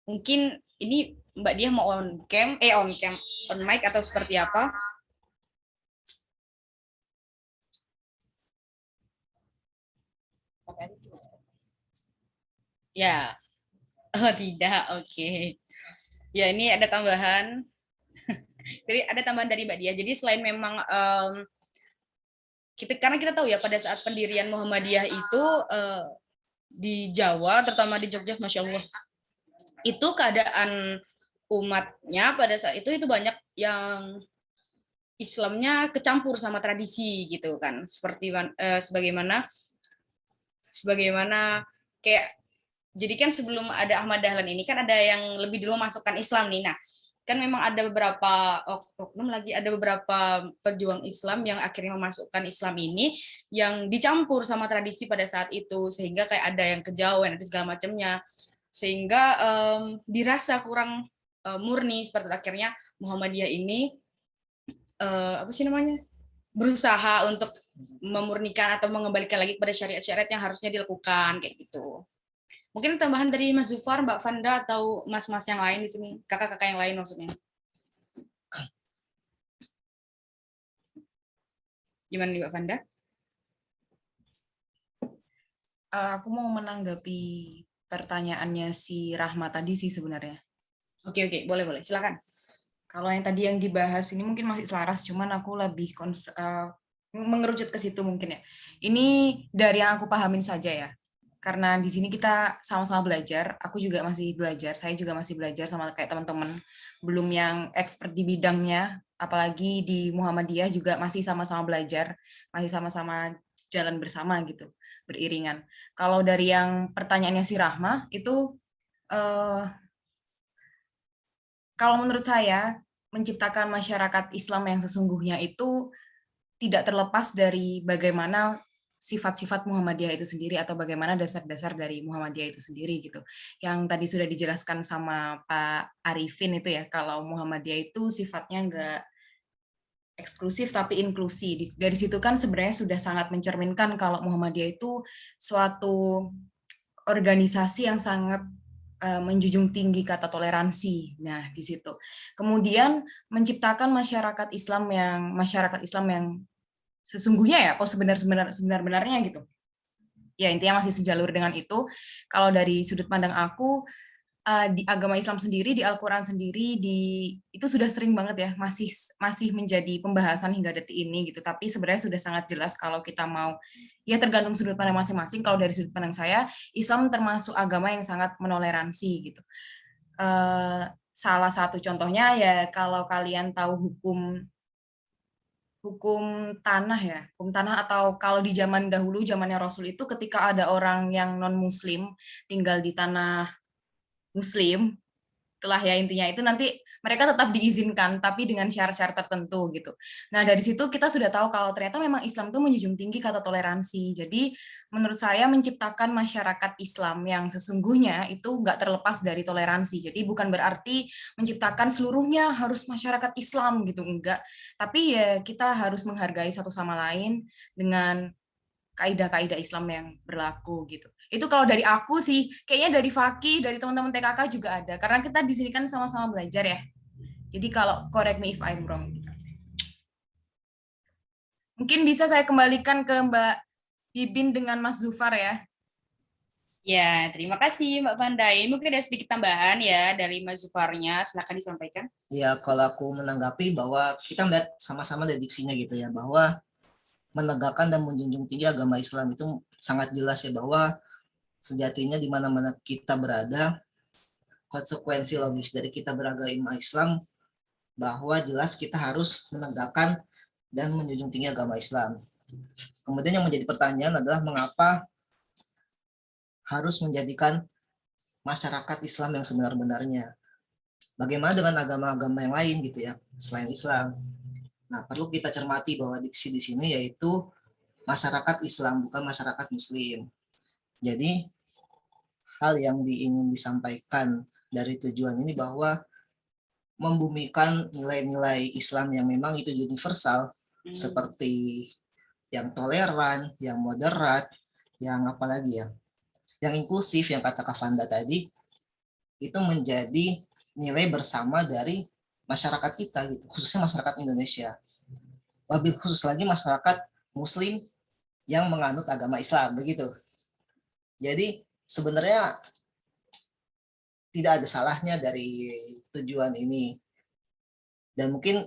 Mungkin ini Mbak Diah mau on mic atau seperti apa? Ya, oh tidak, oke. Ya, ini ada tambahan. Jadi ada tambahan dari Mbak Diah. Jadi selain memang karena kita tahu ya pada saat pendirian Muhammadiyah itu di Jawa, terutama di Jogja, Masya Allah, itu keadaan umatnya pada saat itu banyak yang Islamnya kecampur sama tradisi gitu kan, seperti sebagaimana kayak, jadi kan sebelum ada Ahmad Dahlan ini kan ada yang lebih dulu masukkan Islam nih. Nah, kan memang ada beberapa oknum lagi, ada beberapa pejuang Islam yang akhirnya memasukkan Islam ini yang dicampur sama tradisi pada saat itu, sehingga kayak ada yang kejawen, ada segala macamnya, sehingga dirasa kurang murni. Seperti akhirnya Muhammadiyah ini berusaha untuk memurnikan atau mengembalikan lagi kepada syariat-syariat yang harusnya dilakukan kayak gitu. Mungkin tambahan dari Mas Zufar, Mbak Fanda, atau mas-mas yang lain di sini, kakak-kakak yang lain maksudnya. Gimana nih Mbak Fanda? Aku mau menanggapi pertanyaannya si Rahma tadi sih sebenarnya. Oke, boleh. Silakan. Kalau yang tadi yang dibahas ini mungkin masih selaras, cuman aku lebih mengerucut ke situ mungkin ya. Ini dari yang aku pahamin saja ya. Karena di sini kita sama-sama belajar, aku juga masih belajar, saya juga masih belajar sama kayak teman-teman, belum yang expert di bidangnya, apalagi di Muhammadiyah juga masih sama-sama belajar, masih sama-sama jalan bersama gitu, beriringan. Kalau dari yang pertanyaannya si Rahma, itu kalau menurut saya, menciptakan masyarakat Islam yang sesungguhnya itu tidak terlepas dari bagaimana sifat-sifat Muhammadiyah itu sendiri atau bagaimana dasar-dasar dari Muhammadiyah itu sendiri gitu. Yang tadi sudah dijelaskan sama Pak Arifin itu ya, kalau Muhammadiyah itu sifatnya enggak eksklusif tapi inklusi. Dari situ kan sebenarnya sudah sangat mencerminkan kalau Muhammadiyah itu suatu organisasi yang sangat menjunjung tinggi kata toleransi. Nah, di situ. Kemudian menciptakan masyarakat Islam yang sesungguhnya ya, sebenar-benarnya gitu. Ya, intinya masih sejalur dengan itu. Kalau dari sudut pandang aku, di agama Islam sendiri, di Al-Quran sendiri, itu sudah sering banget ya, masih menjadi pembahasan hingga detik ini gitu. Tapi sebenarnya sudah sangat jelas kalau kita mau, ya tergantung sudut pandang masing-masing. Kalau dari sudut pandang saya, Islam termasuk agama yang sangat menoleransi gitu. Salah satu contohnya ya kalau kalian tahu hukum tanah atau kalau di zaman dahulu, zamannya Rasul itu ketika ada orang yang non-Muslim tinggal di tanah Muslim, itulah ya intinya itu nanti mereka tetap diizinkan tapi dengan syarat-syarat tertentu gitu. Nah dari situ kita sudah tahu kalau ternyata memang Islam itu menjunjung tinggi kata toleransi. Jadi menurut saya menciptakan masyarakat Islam yang sesungguhnya itu nggak terlepas dari toleransi. Jadi bukan berarti menciptakan seluruhnya harus masyarakat Islam gitu, enggak. Tapi ya kita harus menghargai satu sama lain dengan kaidah-kaidah Islam yang berlaku gitu. Itu kalau dari aku sih, kayaknya dari Fakih, dari teman-teman TKK juga ada. Karena kita di sini kan sama-sama belajar ya. Jadi kalau correct me if I'm wrong. Mungkin bisa saya kembalikan ke Mbak Bibin dengan Mas Zufar ya. Ya, terima kasih Mbak Fanda. Ini mungkin ada sedikit tambahan ya dari Mas Zufarnya. Silakan disampaikan. Ya, kalau aku menanggapi bahwa kita melihat sama-sama dari diksinya gitu ya, bahwa menegakkan dan menjunjung tinggi agama Islam itu sangat jelas ya, bahwa sejatinya di mana-mana kita berada, konsekuensi logis dari kita beragama Islam bahwa jelas kita harus menegakkan dan menjunjung tinggi agama Islam. Kemudian yang menjadi pertanyaan adalah mengapa harus menjadikan masyarakat Islam yang sebenar-benarnya. Bagaimana dengan agama-agama yang lain gitu ya, selain Islam. Nah, perlu kita cermati bahwa diksi di sini yaitu masyarakat Islam, bukan masyarakat Muslim. Jadi, hal yang ingin disampaikan dari tujuan ini bahwa membumikan nilai-nilai Islam yang memang itu universal, seperti yang toleran, yang moderat, yang apalagi ya, yang inklusif, yang kata Kak Fanda tadi, itu menjadi nilai bersama dari masyarakat kita gitu, khususnya masyarakat Indonesia. Lebih khusus lagi masyarakat Muslim yang menganut agama Islam begitu. Jadi sebenarnya tidak ada salahnya dari tujuan ini. Dan mungkin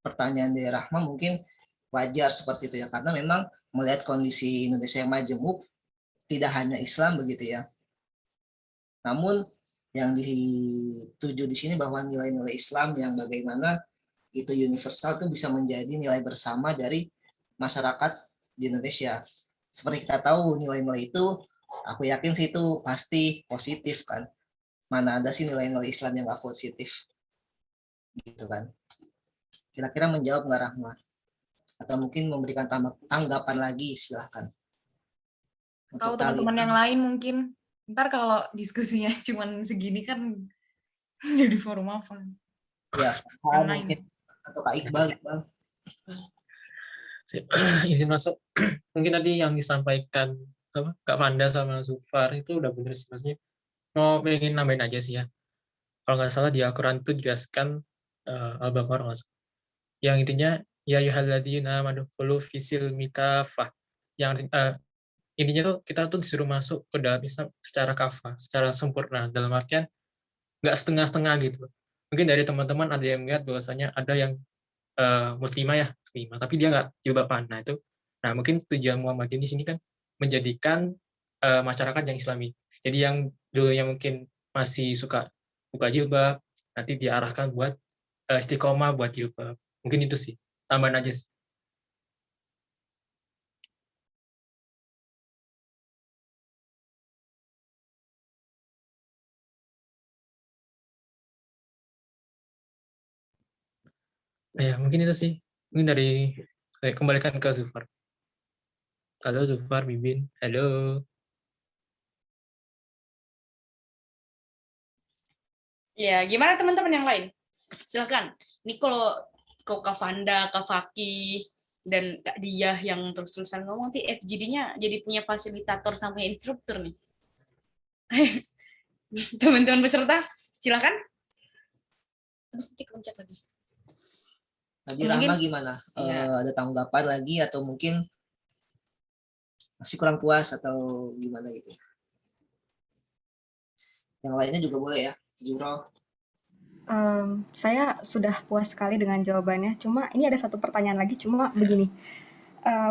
pertanyaan dari Rahma mungkin wajar seperti itu ya, karena memang melihat kondisi Indonesia yang majemuk, tidak hanya Islam begitu ya. Namun yang dituju di sini bahwa nilai-nilai Islam yang bagaimana itu universal itu bisa menjadi nilai bersama dari masyarakat di Indonesia. Seperti kita tahu nilai-nilai itu, aku yakin sih itu pasti positif kan. Mana ada sih nilai-nilai Islam yang nggak positif, gitu kan? Kira-kira menjawab nggak Rahma? Atau mungkin memberikan tanggapan lagi, silahkan. Tahu teman-teman yang lain mungkin. Ntar kalau diskusinya cuman segini kan jadi forum apa? Ya, mungkin atau Kak Iqbal. Izin masuk. Mungkin tadi yang disampaikan Kak Fanda sama Zufar itu udah bener sih, maksudnya mau pengen nambahin aja sih ya. Kalau nggak salah di Al-Quran itu dijelaskan Al-Baqarah yang intinya ya ayyuhalladzina amanu khulu fisil mikafah, yang intinya tuh kita tuh disuruh masuk ke dalam Islam secara kafah, secara sempurna, dalam artian nggak setengah-setengah gitu. Mungkin dari teman-teman ada yang melihat bahwasanya ada yang muslimah ya, muslimah, tapi dia nggak jilbaban. Nah mungkin tujuan Muhammadiyah di sini kan menjadikan masyarakat yang Islami. Jadi yang dulunya mungkin masih suka buka jilbab, nanti diarahkan buat istiqomah buat jilbab. Mungkin itu sih, tambahan aja sih. Ya, mungkin itu sih. Mungkin dari saya kembalikan ke Zufar. Halo Zufar, Bibin. Halo. Ya, gimana teman-teman yang lain? Silakan. Ini kalau Kak Fanda, Kak Faki, dan Kak Diah yang terus-terusan ngomong, nanti FGD-nya jadi punya fasilitator sama instruktur nih. Teman-teman peserta, silakan. Aduh, kepencet lagi. Lagi Rahma gimana? Ada tanggapan lagi atau mungkin masih kurang puas atau gimana gitu? Yang lainnya juga boleh ya, Juro. Saya sudah puas sekali dengan jawabannya. Cuma ini ada satu pertanyaan lagi. Cuma begini,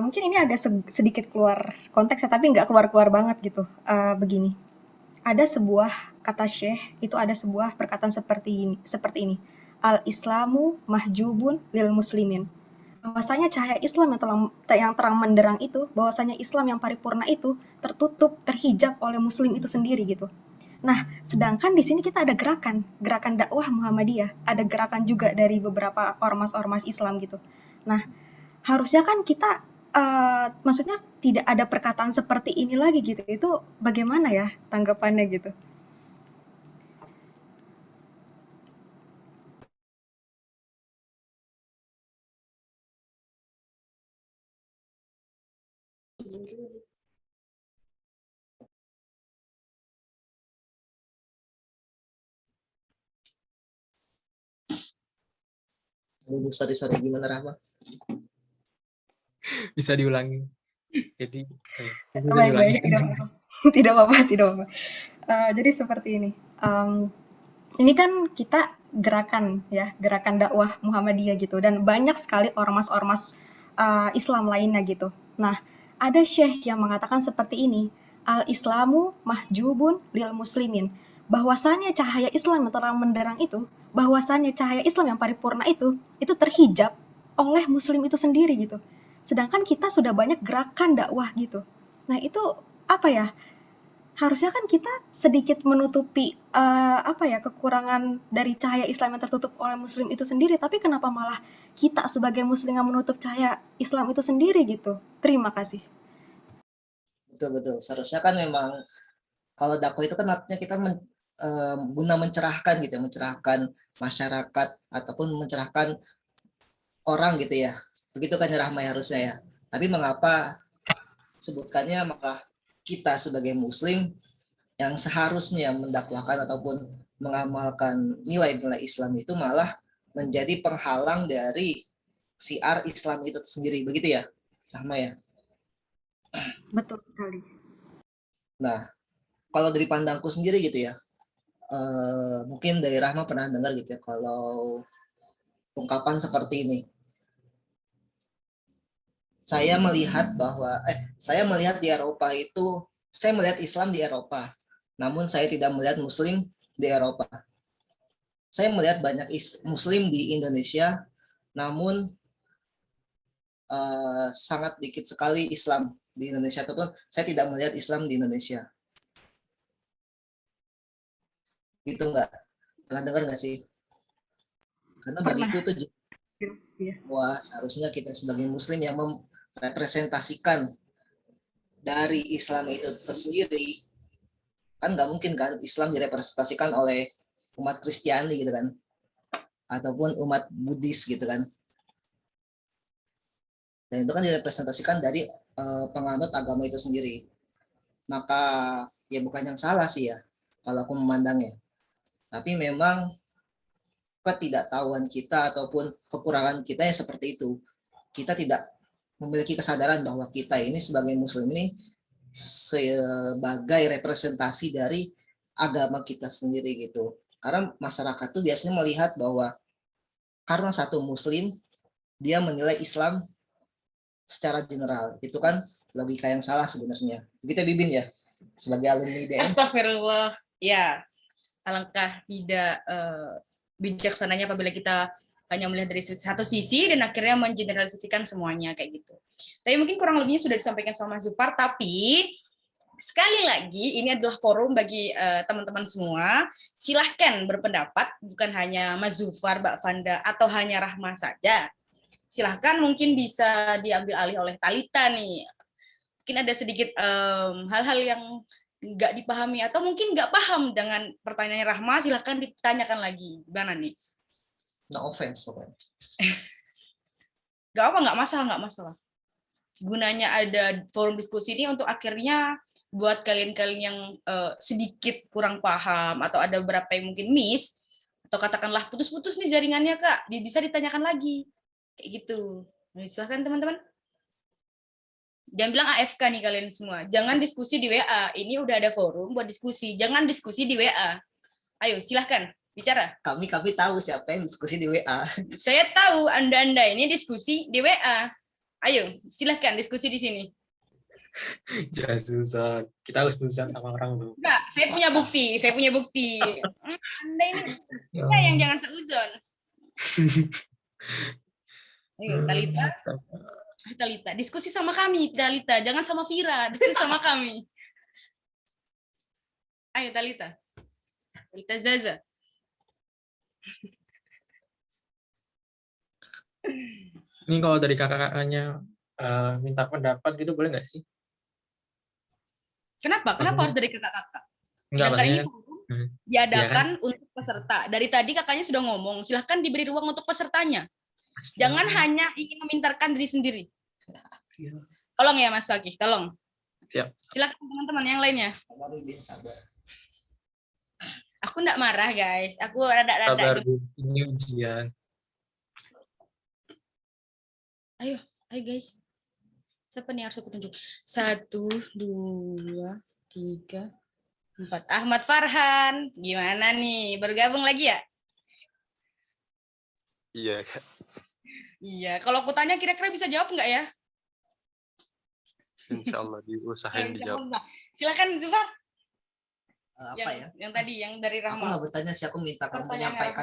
mungkin ini agak sedikit keluar konteks ya, tapi nggak keluar-keluar banget gitu. Begini, ada sebuah kata syekh, itu ada sebuah perkataan seperti ini. Al-Islamu mahjubun lil muslimin. Bahwasanya cahaya Islam yang terang menderang itu, bahwasanya Islam yang paripurna itu tertutup, terhijab oleh muslim itu sendiri gitu. Nah, sedangkan di sini kita ada gerakan dakwah Muhammadiyah, ada gerakan juga dari beberapa ormas-ormas Islam gitu. Nah, harusnya kan kita maksudnya tidak ada perkataan seperti ini lagi gitu. Itu bagaimana ya tanggapannya gitu? Sorry, gimana Rahma? Bisa diulangi. Jadi, baik, tidak apa-apa. Jadi seperti ini. Ini kan kita gerakan dakwah Muhammadiyah gitu, dan banyak sekali ormas-ormas Islam lainnya gitu. Nah, ada syekh yang mengatakan seperti ini, al-Islamu mahjubun lil muslimin. Bahwasannya cahaya Islam yang terang menderang itu, bahwasannya cahaya Islam yang paripurna itu terhijab oleh muslim itu sendiri gitu. Sedangkan kita sudah banyak gerakan dakwah gitu. Nah, itu apa ya? Harusnya kan kita sedikit menutupi kekurangan dari cahaya Islam yang tertutup oleh muslim itu sendiri, tapi kenapa malah kita sebagai muslim yang menutup cahaya Islam itu sendiri gitu? Terima kasih. Betul. Seharusnya kan memang kalau dakwah itu kan artinya kita guna mencerahkan gitu, mencerahkan masyarakat ataupun mencerahkan orang gitu ya. Begitu kan Rahma harusnya ya. Tapi mengapa sebutkannya maka kita sebagai muslim yang seharusnya mendakwahkan ataupun mengamalkan nilai-nilai Islam itu malah menjadi penghalang dari siar Islam itu sendiri, begitu ya Rahma ya? Betul sekali. Nah, kalau dari pandangku sendiri gitu ya, mungkin dari Rahma pernah dengar gitu ya, kalau ungkapan seperti ini. Saya melihat di Eropa itu, saya melihat Islam di Eropa, namun saya tidak melihat Muslim di Eropa. Saya melihat banyak Muslim di Indonesia, namun sangat dikit sekali Islam di Indonesia, ataupun saya tidak melihat Islam di Indonesia. Gitu nggak? Pernah dengar nggak sih? Karena bagiku itu wah, seharusnya kita sebagai Muslim yang merepresentasikan dari Islam itu tersendiri, kan nggak mungkin kan Islam direpresentasikan oleh umat Kristiani gitu kan, ataupun umat Buddhis gitu kan, dan itu kan direpresentasikan dari penganut agama itu sendiri. Maka ya bukan yang salah sih ya kalau aku memandangnya, tapi memang ketidaktahuan kita ataupun kekurangan kita ya seperti itu. Kita tidak memiliki kesadaran bahwa kita ini sebagai muslim ini sebagai representasi dari agama kita sendiri gitu. Karena masyarakat tuh biasanya melihat bahwa karena satu muslim dia menilai Islam secara general. Itu kan logika yang salah sebenarnya. Kita Bibin ya sebagai alumni IDM. Astagfirullah. Ya, alangkah tidak bijaksananya apabila kita hanya melihat dari satu sisi dan akhirnya mengeneralisasikan semuanya kayak gitu. Tapi mungkin kurang lebihnya sudah disampaikan sama Mas Zufar, tapi sekali lagi ini adalah forum bagi teman-teman semua. Silahkan berpendapat, bukan hanya Mas Zufar, Mbak Vanda, atau hanya Rahma saja. Silahkan mungkin bisa diambil alih oleh Talita nih. Mungkin ada sedikit hal-hal yang nggak dipahami atau mungkin nggak paham dengan pertanyaan Rahma, silahkan ditanyakan lagi. Gimana nih? No offense pokoknya. Nggak masalah. Gunanya ada forum diskusi ini untuk akhirnya buat kalian-kalian yang sedikit kurang paham atau ada beberapa yang mungkin miss atau katakanlah putus-putus nih jaringannya Kak, bisa ditanyakan lagi kayak gitu. Nah, silahkan teman-teman. Jangan bilang AFK nih kalian semua. Jangan diskusi di WA. Ini udah ada forum buat diskusi. Jangan diskusi di WA. Ayo silahkan bicara. Kami tahu siapa yang diskusi di WA. Saya tahu Anda ini diskusi di WA. Ayo silahkan diskusi di sini. Jangan susah. Kita harus susah sama orang tuh. Enggak, saya punya bukti. Anda ini yang jangan seuzon. Ayo, Talita, diskusi sama kami, Talita. Jangan sama Vira, diskusi sama kami. Ayo, Talita Zaza. Ini kalau dari kakak-kakaknya minta pendapat gitu boleh nggak sih? Kenapa harus dari kakak-kakak? Enggak, ini diadakan ya kan? untuk peserta. Dari tadi kakaknya sudah ngomong, silahkan diberi ruang untuk pesertanya. Jangan hanya ingin memintarkan diri sendiri. Tolong ya Mas Fakih, tolong. Siap. Silakan teman-teman yang lainnya. Aku enggak marah guys, aku rada-rada. Sabar, ini ujian. Ayo guys. Siapa nih harus aku tunjuk? 1, 2, 3, 4. Ahmad Farhan, gimana nih? Bergabung lagi ya? Iya, Kak. Iya, kalau aku tanya kira-kira bisa jawab nggak ya? Insya Allah diusahain dijawab. Silakan Zufar. Apa ya? Yang tadi, yang dari Aku Rahma. nggak bertanya sih, aku minta kamu menyampaikan